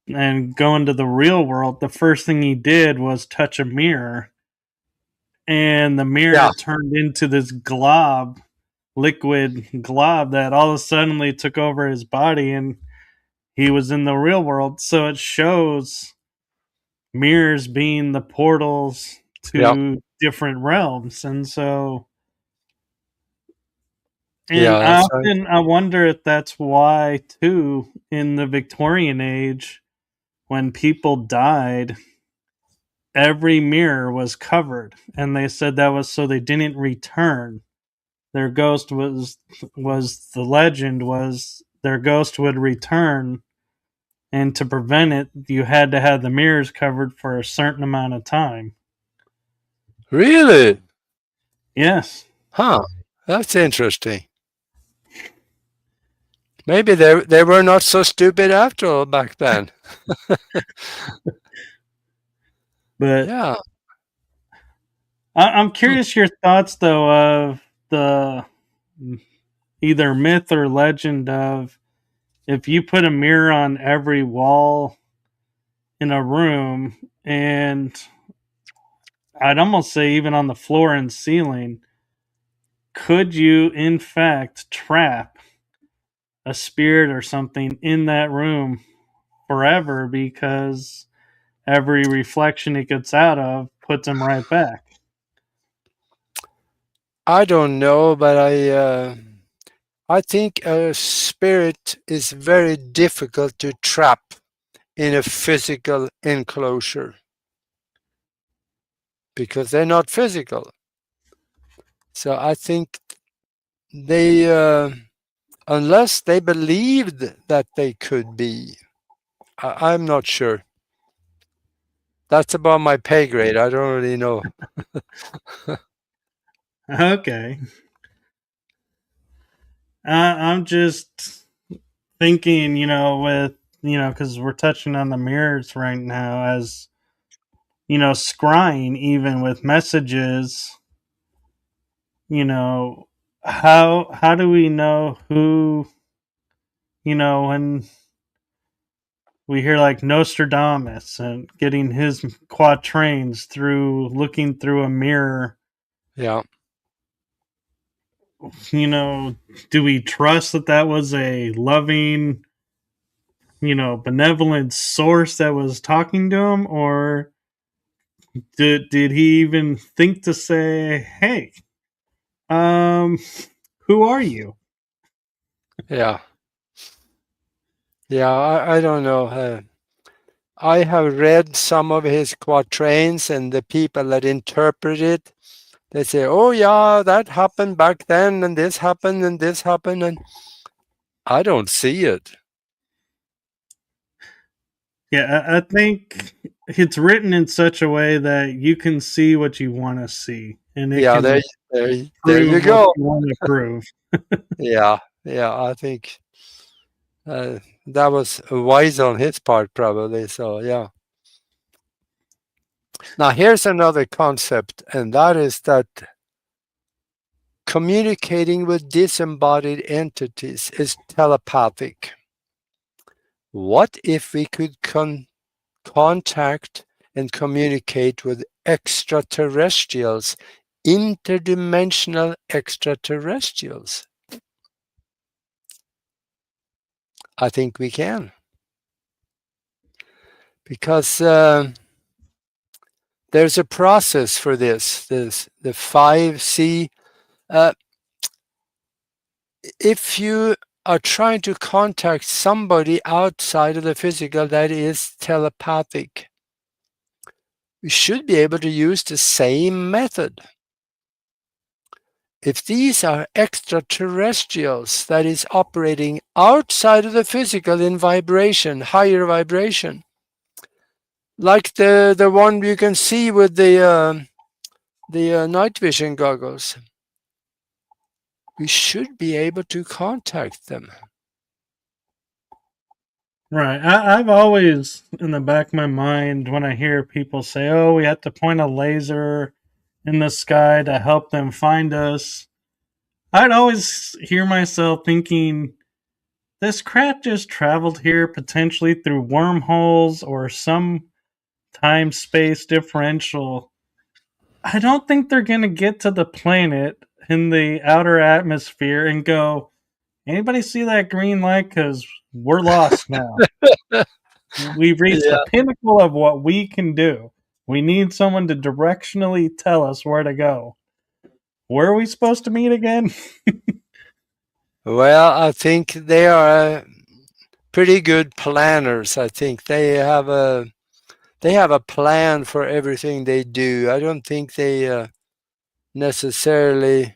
and go into the real world, the first thing he did was touch a mirror, and the mirror Yeah, turned into this glob, liquid glob that all of a sudden took over his body, and he was in the real world. So it shows mirrors being the portals yeah, to different realms. And so, and yeah. I That's right. often I wonder if that's why too in the Victorian age when people died, every mirror was covered, and they said that was so they didn't return. Their ghost was the legend was their ghost would return, and to prevent it, you had to have the mirrors covered for a certain amount of time. Really? Yes. Huh. That's interesting. Maybe they were not so stupid after all back then. But Yeah. I'm Hmm. curious your thoughts though of the either myth or legend of if you put a mirror on every wall in a room, and I'd almost say even on the floor and ceiling, could you in fact trap a spirit or something in that room forever because every reflection it gets out of puts them right back? I don't know, but I think a spirit is very difficult to trap in a physical enclosure because they're not physical. So I think they, unless they believed that they could be, I'm not sure. That's above my pay grade. I don't really know. Okay. I'm just thinking, with, because we're touching on the mirrors right now as, scrying even with messages, you know, how do we know who, when we hear like Nostradamus and getting his quatrains through looking through a mirror, Yeah. do we trust that that was a loving, benevolent source that was talking to him, or did he even think to say, "Hey, um, who are you?" Yeah. Yeah, I don't know. I have read some of his quatrains, and the people that interpret it, they say, "Oh yeah, that happened back then, and this happened, and this happened," and I don't see it. Yeah, I think it's written in such a way that you can see what you want to see, and it Yeah, can there you prove what go. you want to prove. Yeah, yeah, I think that was wise on his part, probably. So yeah. Now here's another concept, and that is that communicating with disembodied entities is telepathic. What if we could contact and communicate with extraterrestrials, interdimensional extraterrestrials? I think we can, because there's a process for this. There's the 5C. Uh, if you are trying to contact somebody outside of the physical, that is telepathic, we should be able to use the same method. If these are extraterrestrials that is operating outside of the physical in vibration, higher vibration, like the one you can see with the night vision goggles, we should be able to contact them. Right. I've always, in the back of my mind, when I hear people say, "Oh, we have to point a laser in the sky to help them find us," I'd always hear myself thinking, this crap just traveled here potentially through wormholes or some time space differential. I don't think they're going to get to the planet in the outer atmosphere and go, "Anybody see that green light? Because we're lost now. We've reached the Yeah. pinnacle of what we can do. We need someone to directionally tell us where to go. Where are we supposed to meet again?" Well, I think they are pretty good planners. I think they have a plan for everything they do. I don't think they necessarily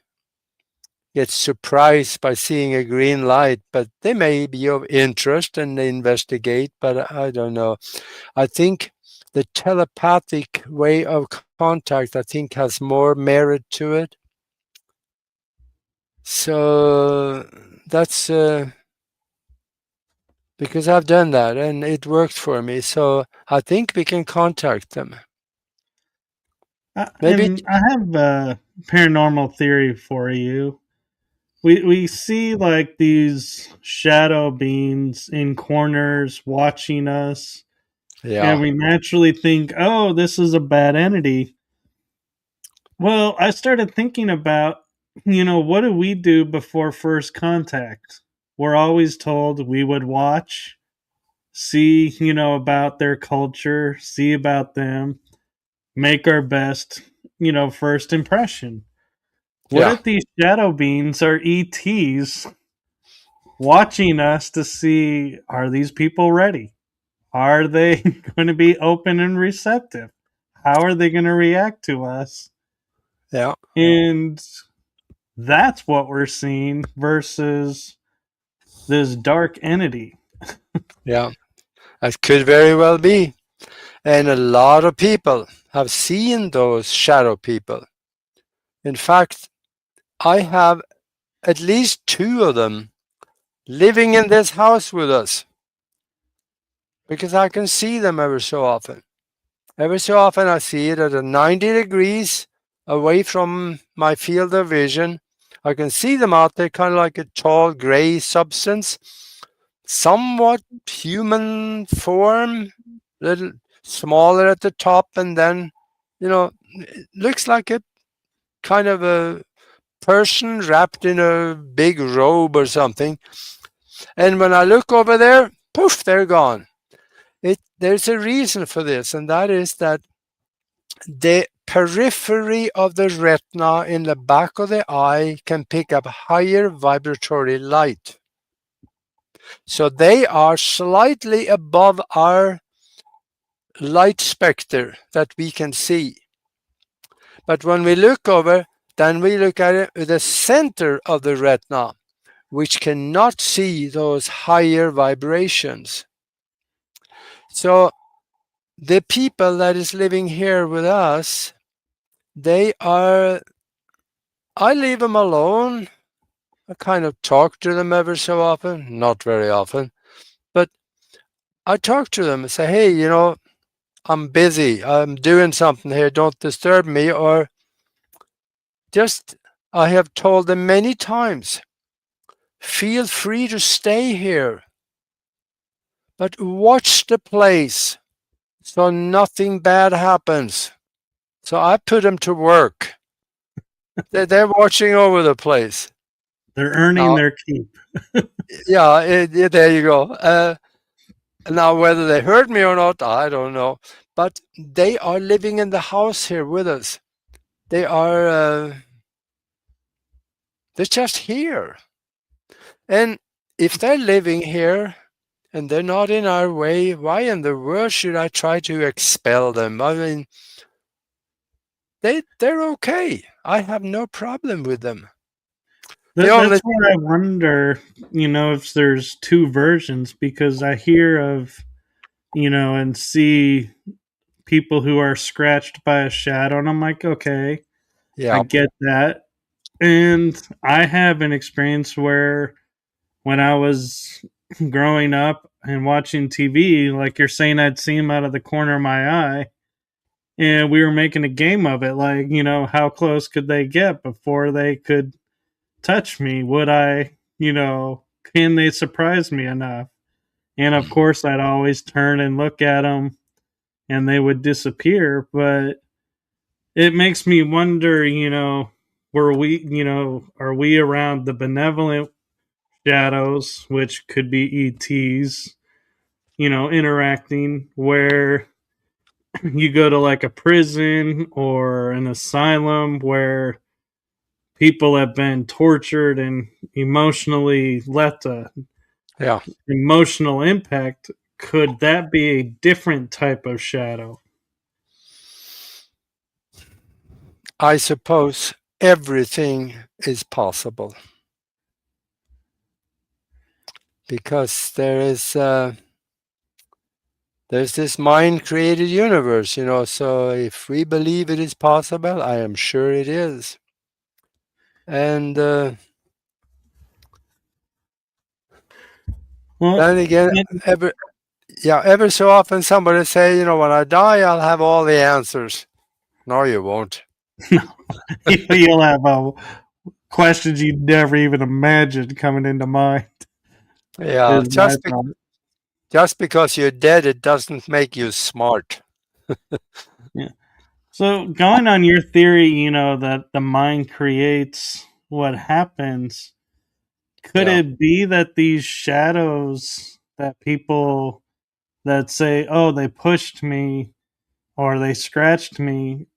get surprised by seeing a green light, but they may be of interest and they investigate, but I don't know. I think the telepathic way of contact, I think, has more merit to it. So that's because I've done that and it worked for me. So I think we can contact them. Maybe, And I have a paranormal theory for you. We see like these shadow beings in corners watching us, and yeah, we naturally think, "Oh, this is a bad entity." Well, I started thinking about, what do we do before first contact? We're always told we would watch, see, about their culture, see about them, make our best, first impression. What yeah, if these shadow beings are ETs watching us to see, are these people ready? Are they going to be open and receptive? How are they going to react to us? yeah, And that's what we're seeing versus this dark entity. yeah. That could very well be. And a lot of people have seen those shadow people. In fact, I have at least two of them living in this house with us because I can see them every so often. Every so often, I see it at a 90 degrees away from my field of vision. I can see them out there, kind of like a tall gray substance, somewhat human form, little smaller at the top, and then, it looks like a kind of a person wrapped in a big robe or something. And when I look over there, poof, they're gone. There's a reason for this, and that is that the periphery of the retina in the back of the eye can pick up higher vibratory light. So they are slightly above our light spectre that we can see. But when we look over, then we look at it at the center of the retina, which cannot see those higher vibrations. So the people that is living here with us, I leave them alone. I kind of talk to them ever so often, not very often, but I talk to them and say, hey, I'm busy. I'm doing something here. Don't disturb me. Or just, I have told them many times, feel free to stay here, but watch the place so nothing bad happens. So I put them to work. They're watching over the place. They're earning Now, their keep. yeah, there you go. Now, whether they heard me or not, I don't know. But they are living in the house here with us. They're just here. And if they're living here and they're not in our way, why in the world should I try to expel them? I mean, they're okay. I have no problem with them. The only That's where I wonder, if there's two versions, because I hear of, and see people who are scratched by a shadow, and I'm like, okay, I yeah, get that. And I have an experience where when I was growing up and watching TV, like you're saying, I'd see him out of the corner of my eye, and we were making a game of it. Like, how close could they get before they could touch me? Would I, can they surprise me enough? And of course, I'd always turn and look at them, and they would disappear. But it makes me wonder, were we, are we around the benevolent shadows, which could be ETs, interacting, where you go to like a prison or an asylum where people have been tortured and emotionally left a yeah. emotional impact. Could that be a different type of shadow? I suppose everything is possible because there's this mind-created universe, So if we believe it is possible, I am sure it is. And Well, then again, ever so often somebody say, when I die, I'll have all the answers. No, you won't. you'll have questions you'd never even imagined coming into mind. Yeah, Is my thought. just because you're dead, it doesn't make you smart. Yeah. So going on your theory, that the mind creates what happens. Could Yeah. it be that these shadows that people that say, "Oh, they pushed me," or "They scratched me,"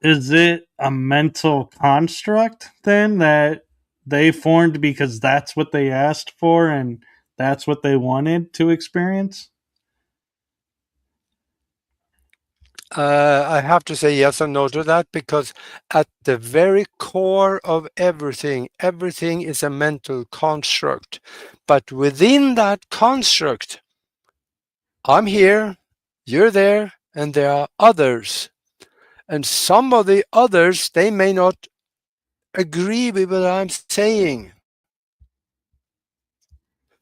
is it a mental construct then that they formed because that's what they asked for and that's what they wanted to experience? I have to say yes and no to that because at the very core of everything, everything is a mental construct. But within that construct, I'm here, you're there, and there are others. And some of the others, they may not agree with what I'm saying.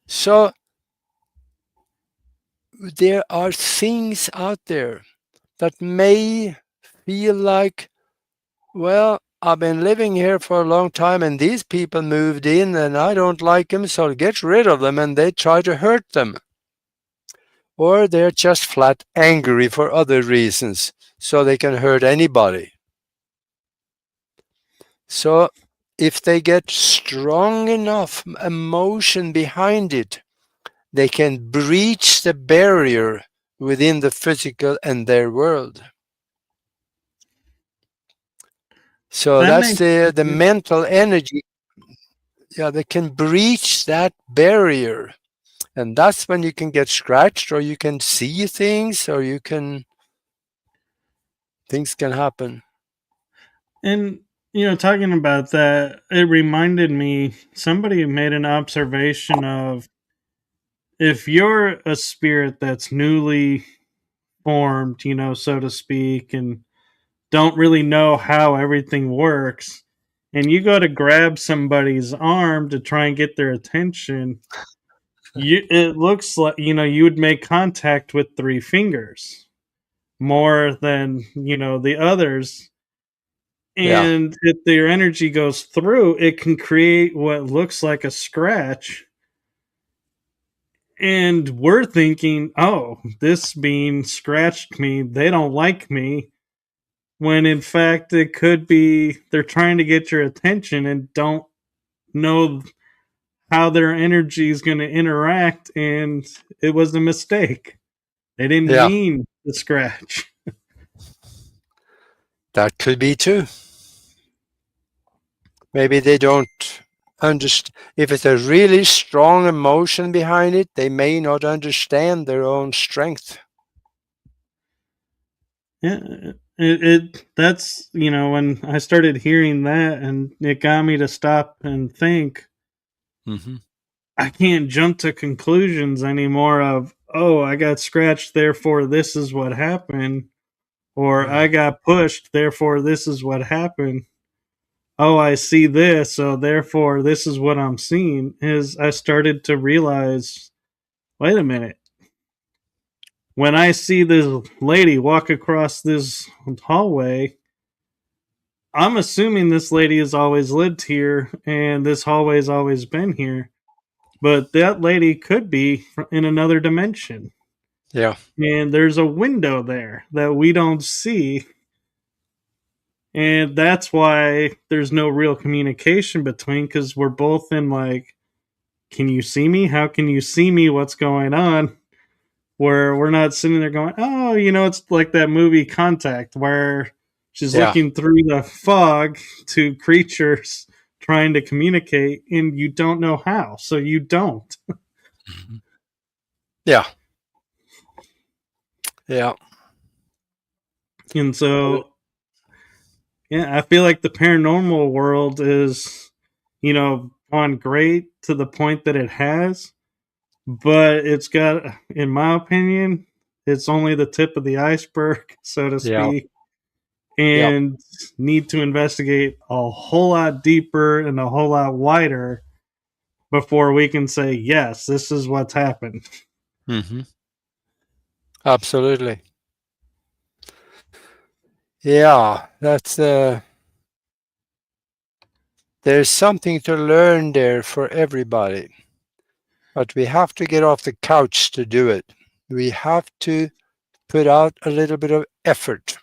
So there are things out there that may feel like, well, I've been living here for a long time and these people moved in and I don't like them, so get rid of them, and they try to hurt them. Or they're just flat angry for other reasons, so they can hurt anybody. So if they get strong enough emotion behind it, they can breach the barrier within the physical and their world. So That that's makes the sense. mental energy. Yeah, they can breach that barrier. And that's when you can get scratched, or you can see things, or things can happen. And talking about that, it reminded me somebody made an observation of if you're a spirit that's newly formed, so to speak, and don't really know how everything works, and you go to grab somebody's arm to try and get their attention, it looks like you would make contact with three fingers more than the others. Yeah, And if their energy goes through, it can create what looks like a scratch. And we're thinking, oh, this being scratched me, they don't like me. When in fact, it could be they're trying to get your attention and don't know how their energy is going to interact. And it was a mistake. They didn't yeah, mean the scratch. that could be too. Maybe they don't understand. If it's a really strong emotion behind it, they may not understand their own strength. Yeah, that's when I started hearing that, and it got me to stop and think. Mm-hmm. I can't jump to conclusions anymore of, oh, I got scratched, therefore this is what happened, or Yeah, I got pushed, therefore this is what happened. Oh, I see this, so therefore this is what I'm seeing. Is I started to realize, wait a minute. When I see this lady walk across this hallway, I'm assuming this lady has always lived here and this hallway's always been here. But that lady could be in another dimension. yeah, And there's a window there that we don't see. And that's why there's no real communication between, because we're both in like, can you see me? How can you see me? What's going on? Where we're not sitting there going, oh, it's like that movie Contact where she's yeah, looking through the fog to creatures trying to communicate, and you don't know how, so you don't. yeah, yeah. And so, yeah, I feel like the paranormal world is, gone great to the point that it has, but it's got, in my opinion, it's only the tip of the iceberg, so to Yeah, speak, yeah. and need to investigate a whole lot deeper and a whole lot wider before we can say, yes, this is what's happened. Mm-hmm. Absolutely. Yeah, that's there's something to learn there for everybody. But we have to get off the couch to do it. We have to put out a little bit of effort.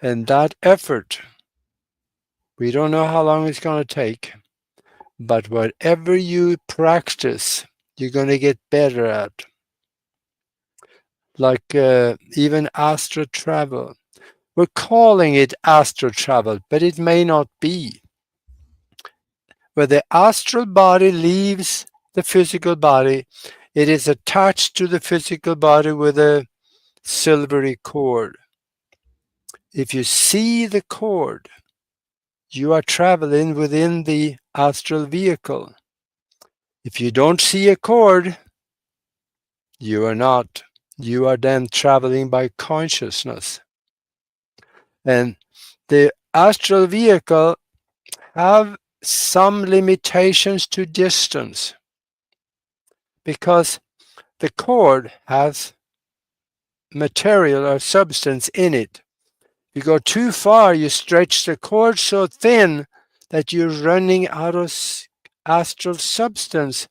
And that effort, we don't know how long it's going to take, but whatever you practice, you're going to get better at. Like even astral travel. We're calling it astral travel, but it may not be. Where the astral body leaves the physical body, it is attached to the physical body with a silvery cord. If you see the cord, you are traveling within the astral vehicle. If you don't see a cord, you are not. You are then traveling by consciousness. And the astral vehicle have some limitations to distance because the cord has material or substance in it. You go too far, you stretch the cord so thin that you're running out of astral substance,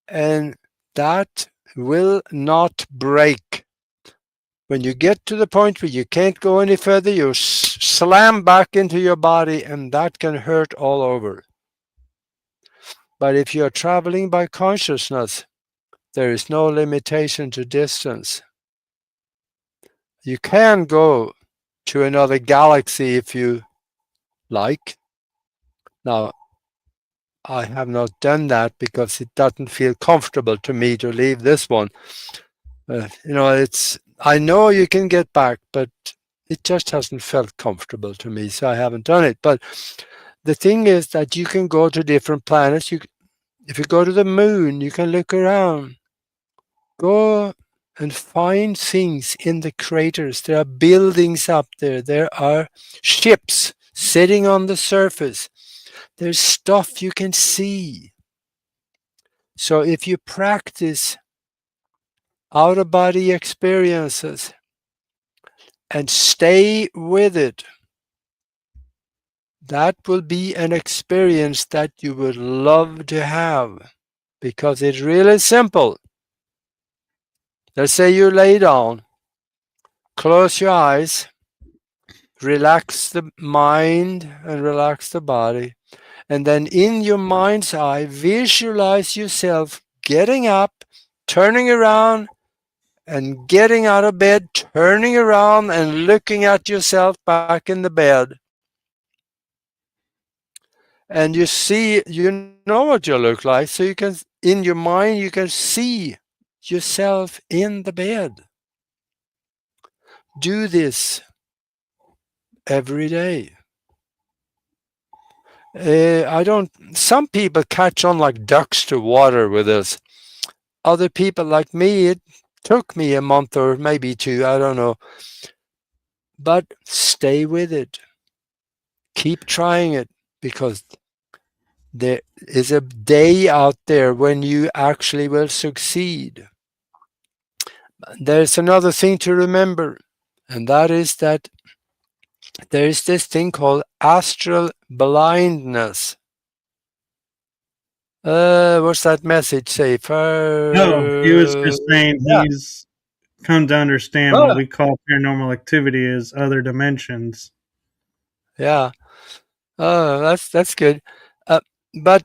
and that will not break. When you get to the point where you can't go any further, you slam back into your body, and that can hurt all over. But if you're traveling by consciousness, there is no limitation to distance. You can go to another galaxy if you like. Now, I have not done that because it doesn't feel comfortable to me to leave this one. I know you can get back, but it just hasn't felt comfortable to me, so I haven't done it. But the thing is that you can go to different planets. If you go to the moon, you can look around. Go and find things in the craters. There are buildings up there. There are ships sitting on the surface. There's stuff you can see. So if you practice out-of-body experiences and stay with it, that will be an experience that you would love to have, because it's really simple. Let's say you lay down, close your eyes, relax the mind and relax the body, and then in your mind's eye, visualize yourself getting up, turning around, and getting out of bed, turning around and looking at yourself back in the bed. And you know what you look like, so you can, in your mind, you can see yourself in the bed. Do this every day. Some people catch on like ducks to water with this. Other people like me, it took me a month or maybe two, I don't know. But stay with it. Keep trying it, because there is a day out there when you actually will succeed. There's another thing to remember, and that is that there is this thing called astral blindness. What's that message say? No, he was just saying Yeah. he's come to understand what Oh, we call paranormal activity is other dimensions. yeah. Oh, that's good. Uh, but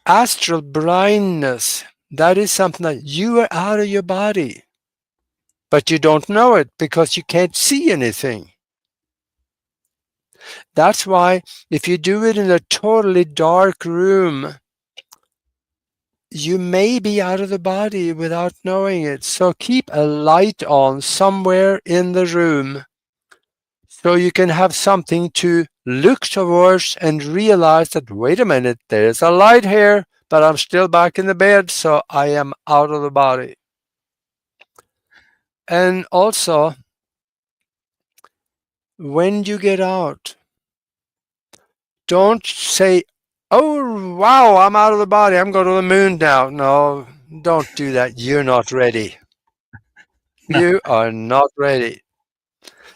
astral blindness, that is something that you are out of your body, but you don't know it because you can't see anything. That's why if you do it in a totally dark room, you may be out of the body without knowing it. So keep a light on somewhere in the room so you can have something to look towards and realize that, wait a minute, there's a light here, but I'm still back in the bed, so I am out of the body. And also, when you get out, don't say, oh, wow, I'm out of the body, I'm going to the moon now. No, don't do that. You're not ready. No. You are not ready.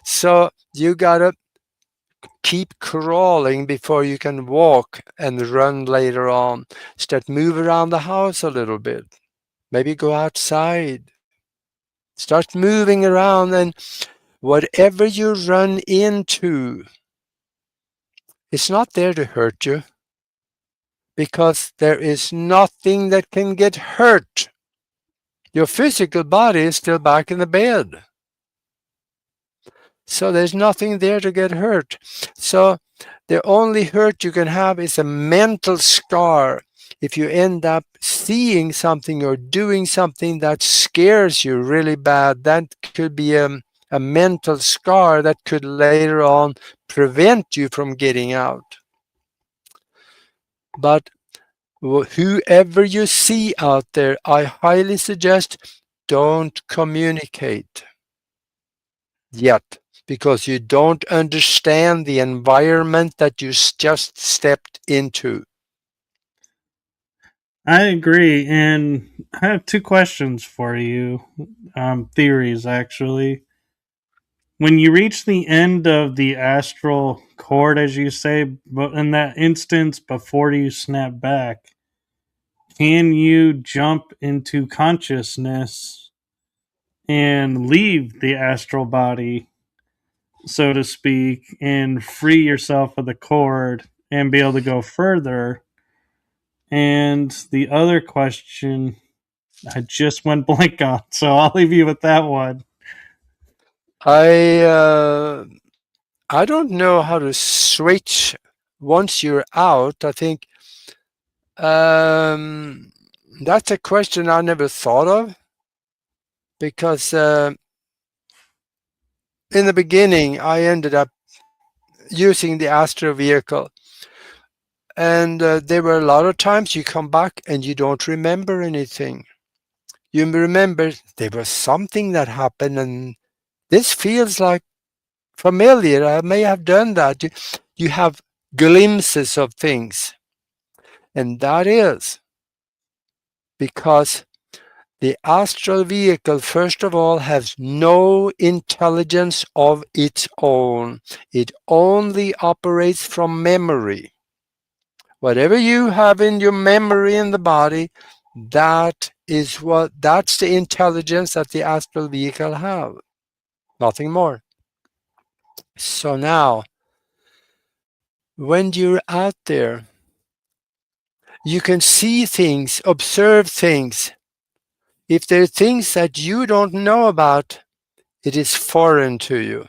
So you got to keep crawling before you can walk and run later on. Start move around the house a little bit. Maybe go outside. Start moving around, and whatever you run into, it's not there to hurt you, because there is nothing that can get hurt. Your physical body is still back in the bed. So there's nothing there to get hurt. So the only hurt you can have is a mental scar. If you end up seeing something or doing something that scares you really bad, that could be a mental scar that could later on prevent you from getting out. But whoever you see out there, I highly suggest don't communicate yet, because you don't understand the environment that you just stepped into. I agree, and I have two questions for you. Theories, actually. When you reach the end of the astral cord, as you say, but in that instance before you snap back, can you jump into consciousness and leave the astral body, so to speak, and free yourself of the cord and be able to go further. And the other question I just went blank on, so I'll leave you with that one. I don't know how to switch once you're out. I think that's a question I never thought of, because in the beginning I ended up using the astral vehicle, and there were a lot of times you come back and you don't remember anything. You remember there was something that happened, and this feels like familiar. I may have done that. You have glimpses of things, and that is because the astral vehicle, first of all, has no intelligence of its own. It only operates from memory. Whatever you have in your memory in the body, that's the intelligence that the astral vehicle have. Nothing more. So now, when you're out there, you can see things, observe things. If there are things that you don't know about, it is foreign to you.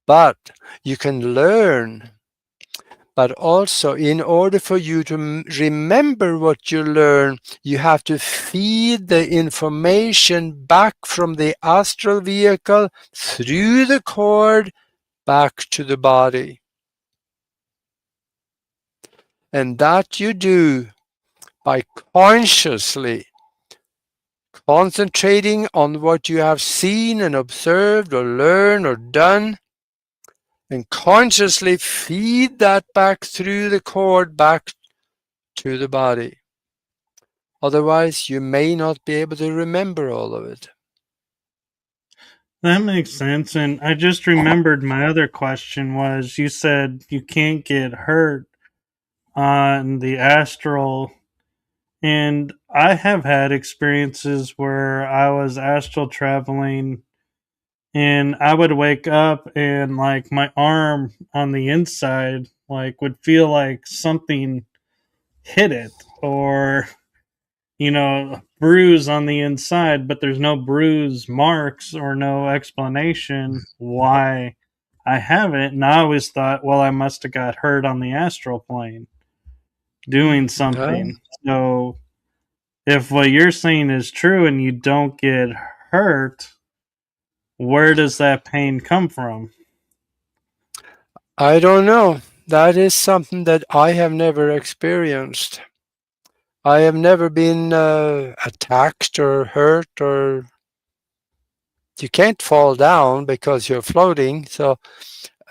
But you can learn. But also, in order for you to remember what you learn, you have to feed the information back from the astral vehicle through the cord back to the body. And that you do by consciously concentrating on what you have seen and observed or learned or done, and consciously feed that back through the cord back to the body. Otherwise, you may not be able to remember all of it. That makes sense. And I just remembered my other question was you said you can't get hurt on the astral. And I have had experiences where I was astral traveling and I would wake up and like my arm on the inside like would feel like something hit it, or bruise on the inside, but there's no bruise marks or no explanation why I have it. And I always thought, well, I must have got hurt on the astral plane doing something. So if what you're saying is true and you don't get hurt, where does that pain come from? I don't know. That is something that I have never experienced. I have never been attacked or hurt, or you can't fall down because you're floating. So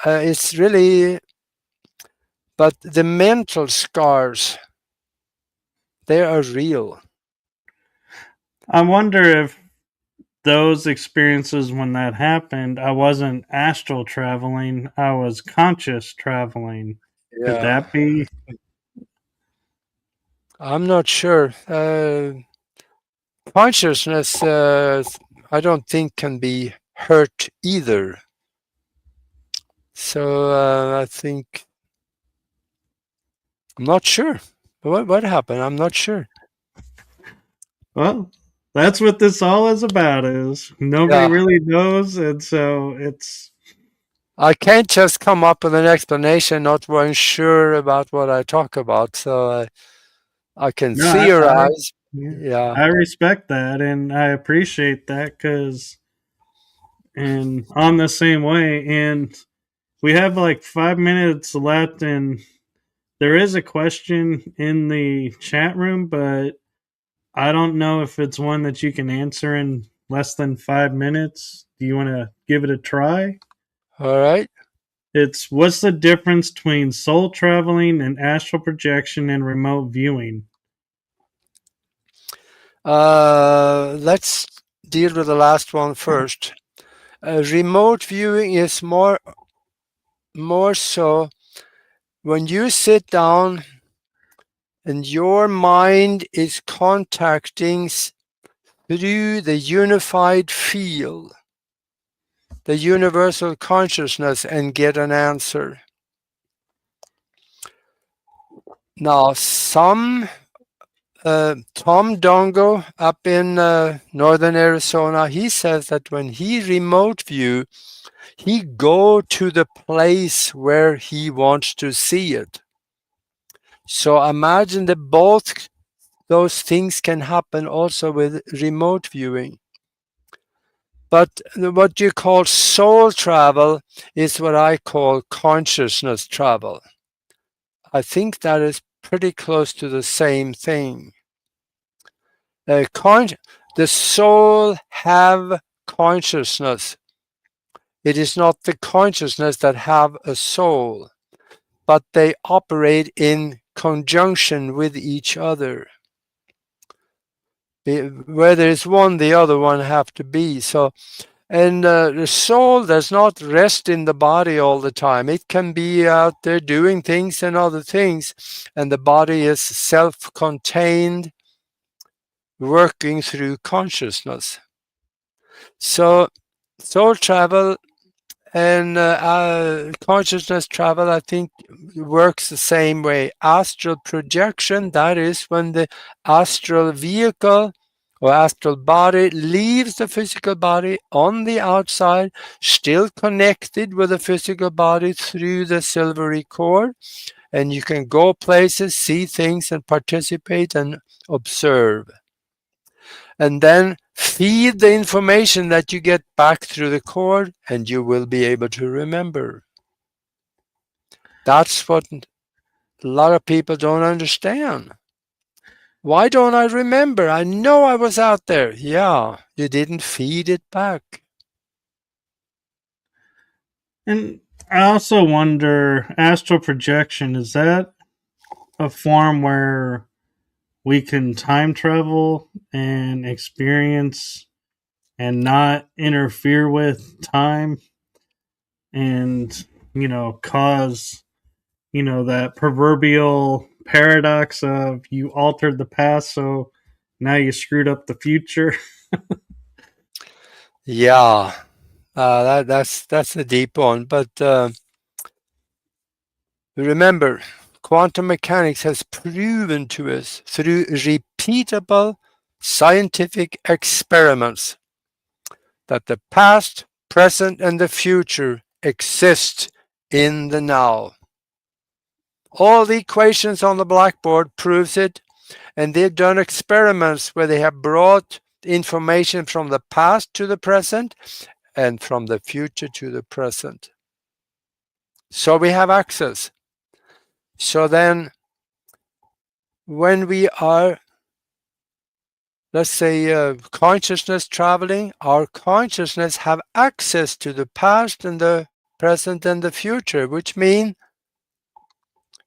it's really, but the mental scars, they are real. I wonder if those experiences when that happened, I wasn't astral traveling, I was conscious traveling. Could Yeah, that be? I'm not sure. Consciousness, I don't think can be hurt either. So I think I'm not sure. What happened? I'm not sure. Well, that's what this all is about, is nobody Yeah, really knows, and so it's I can't just come up with an explanation not being sure about what I talk about. So I can no, I theorize. yeah, Yeah. I respect that and I appreciate that, because and I'm the same way. And we have like 5 minutes left, and there is a question in the chat room, but I don't know if it's one that you can answer in less than 5 minutes. Do you want to give it a try? All right. It's what's the difference between soul traveling and astral projection and remote viewing? Let's deal with the last one first. Remote viewing is more so when you sit down and your mind is contacting through the unified field, the universal consciousness, and get an answer. Now, Tom Dongo up in northern Arizona, he says that when he remote view, he go to the place where he wants to see it. So imagine that both those things can happen also with remote viewing. But what you call soul travel is what I call consciousness travel. I think that is pretty close to the same thing. The soul have consciousness. It is not the consciousness that have a soul, but they operate in conjunction with each other. Where there is one, the other one have to be. So, and the soul does not rest in the body all the time. It can be out there doing things and other things, and the body is self-contained, working through consciousness. So, soul travel and consciousness travel, I think, works the same way. Astral projection, that is when the astral vehicle or astral body leaves the physical body on the outside, still connected with the physical body through the silvery cord, and you can go places, see things, and participate and observe. And then feed the information that you get back through the cord, and you will be able to remember. That's what a lot of people don't understand. Why don't I remember? I know I was out there. Yeah, you didn't feed it back. And I also wonder, astral projection, is that a form where we can time travel and experience and not interfere with time and, cause, that proverbial paradox of you altered the past, so now you screwed up the future? Yeah, that's a deep one. But remember, quantum mechanics has proven to us through repeatable scientific experiments that the past, present, and the future exist in the now. All the equations on the blackboard proves it, and they've done experiments where they have brought information from the past to the present and from the future to the present. So we have access. So then when we are, let's say, consciousness traveling, our consciousness have access to the past and the present and the future, which mean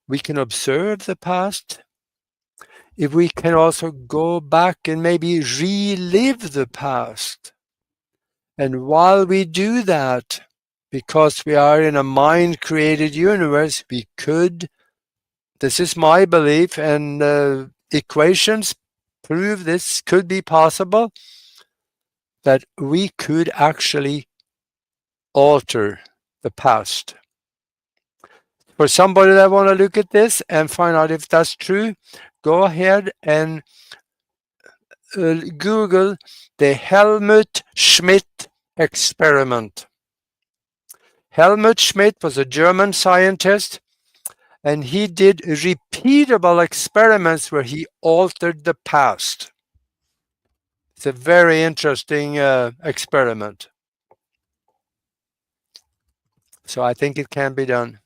we can observe the past. If we can also go back and maybe relive the past. And while we do that, because we are in a mind-created universe, we could, this is my belief, and equations prove this could be possible, that we could actually alter the past. For somebody that want to look at this and find out if that's true, go ahead and Google the Helmut Schmidt experiment. Helmut Schmidt was a German scientist, and he did repeatable experiments where he altered the past. It's a very interesting experiment. So I think it can be done.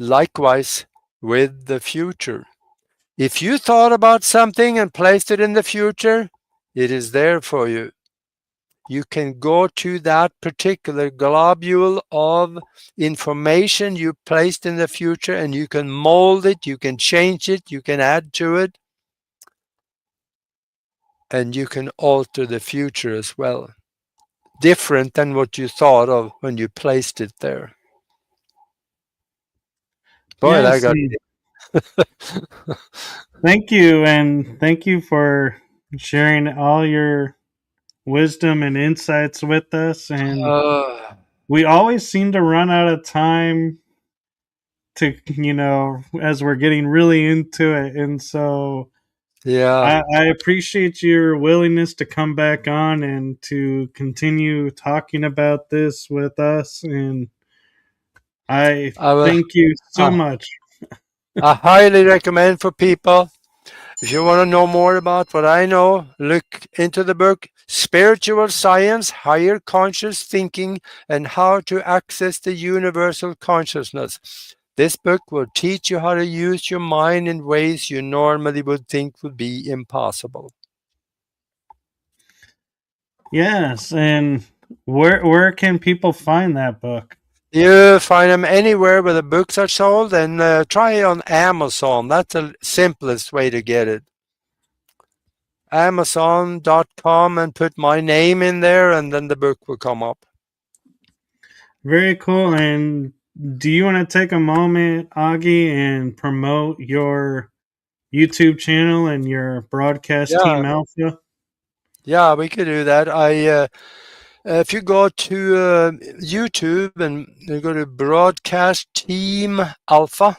Likewise with the future. If you thought about something and placed it in the future, it is there for you. You can go to that particular globule of information you placed in the future, and you can mold it, you can change it, you can add to it, and you can alter the future as well. Different than what you thought of when you placed it there. Boy, Yes. that got Thank you, and thank you for sharing all your wisdom and insights with us. And Uh, we always seem to run out of time to, as we're getting really into it. And so yeah, I appreciate your willingness to come back on and to continue talking about this with us. And I I will. thank you so Uh, much. I highly recommend for people. If you want to know more about what I know, look into the book Spiritual Science, Higher Conscious Thinking, and How to Access the Universal Consciousness. This book will teach you how to use your mind in ways you normally would think would be impossible. Yes, and where can people find that book? You find them anywhere where the books are sold, and try it on Amazon. That's the simplest way to get it. Amazon.com, and put my name in there, and then the book will come up. Very cool. And do you want to take a moment, Augie, and promote your YouTube channel and your broadcast Yeah, team Alpha? yeah, we could do that. If you go to YouTube and you go to Broadcast Team Alpha,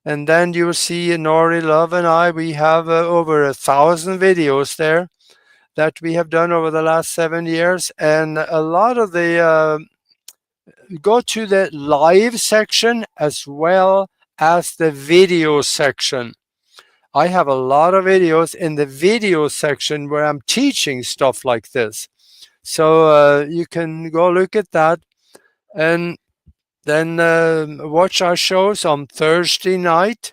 and then you will see Nori Love and I. We have over 1,000 videos there that we have done over the last 7 years, and a lot of the go to the live section as well as the video section. I have a lot of videos in the video section where I'm teaching stuff like this. So you can go look at that, and then watch our shows on Thursday night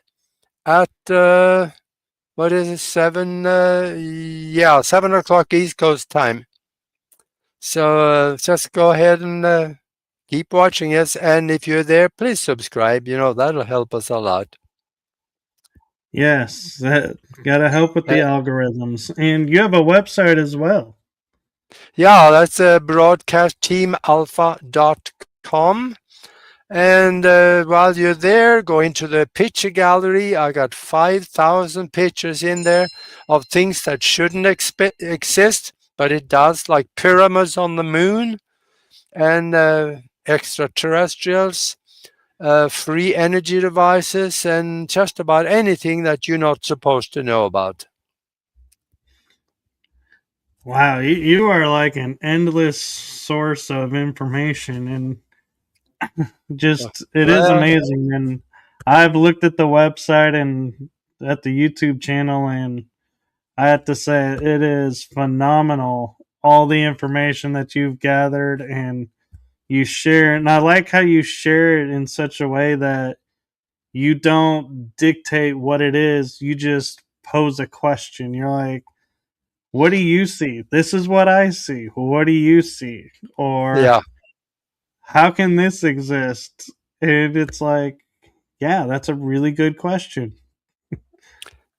at what is it, 7 o'clock East Coast time. So just go ahead and keep watching us, and if you're there, please subscribe. That'll help us a lot. Yes, that gotta help with Uh, the algorithms. And you have a website as well. yeah, that's broadcastteamalpha.com. And while you're there, go into the picture gallery. I got 5,000 pictures in there of things that shouldn't exist, but it does, like pyramids on the moon, and extraterrestrials, free energy devices, and just about anything that you're not supposed to know about. Wow, you are like an endless source of information, and just it is Well, amazing. And I've looked at the website and at the YouTube channel, and I have to say it is phenomenal. All the information that you've gathered and you share, and I like how you share it in such a way that you don't dictate what it is. You just pose a question. You're like, what do you see? This is what I see. What do you see? Or yeah, how can this exist? And it's like, yeah, that's a really good question.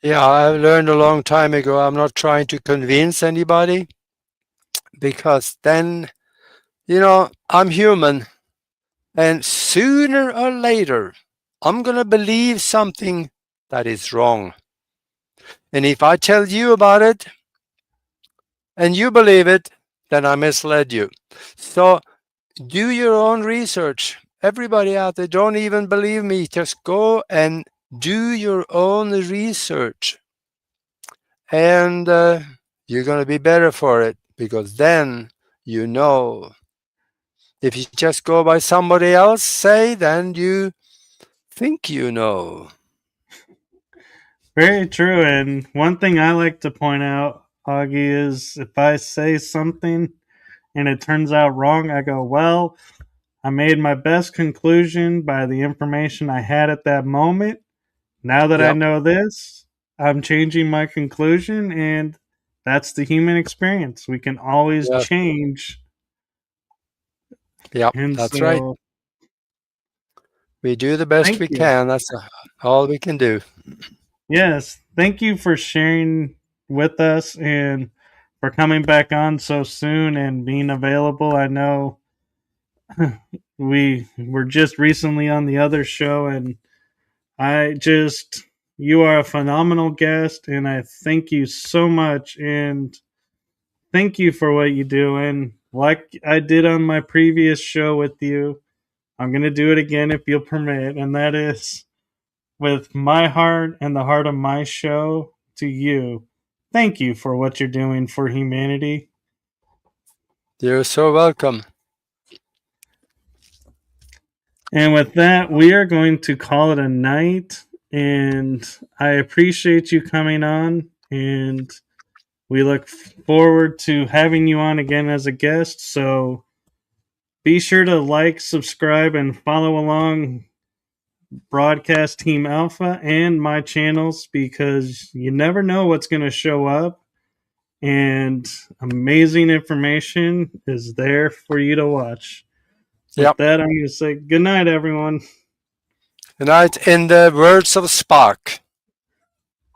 yeah. I learned a long time ago. I'm not trying to convince anybody, because then, I'm human. And sooner or later, I'm going to believe something that is wrong. And if I tell you about it and you believe it, then I misled you. So do your own research. Everybody out there, don't even believe me. Just go and do your own research. And you're going to be better for it, because then you know. If you just go by somebody else say, then you think you know. Very true. And one thing I like to point out, Augie, is if I say something and it turns out wrong, I go, well, I made my best conclusion by the information I had at that moment. Now that I Yep. know this, I'm changing my conclusion, and that's the human experience. We can always Yeah. change. Yep. And That's right. so, We do the best thank we you. can. That's all we can do. Yes, thank you for sharing with us and for coming back on so soon and being available. I know we were just recently on the other show, and I just you are a phenomenal guest, and I thank you so much. And thank you for what you do. And like I did on my previous show with you, I'm going to do it again if you'll permit. And that is with my heart and the heart of my show to you. Thank you for what you're doing for humanity. You're so welcome. And with that, we are going to call it a night. And I appreciate you coming on. And we look forward to having you on again as a guest. So be sure to like, subscribe, and follow along Broadcast Team Alpha and my channels, because you never know what's going to show up. And amazing information is there for you to watch. With Yep. that, I'm going to say good night, everyone. Good night. In the words of Spock,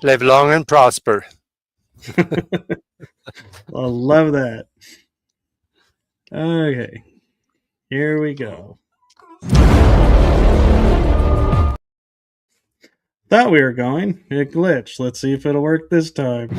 live long and prosper. I love that. Okay, here we go. Thought we were going. It glitched. Let's see if it'll work this time.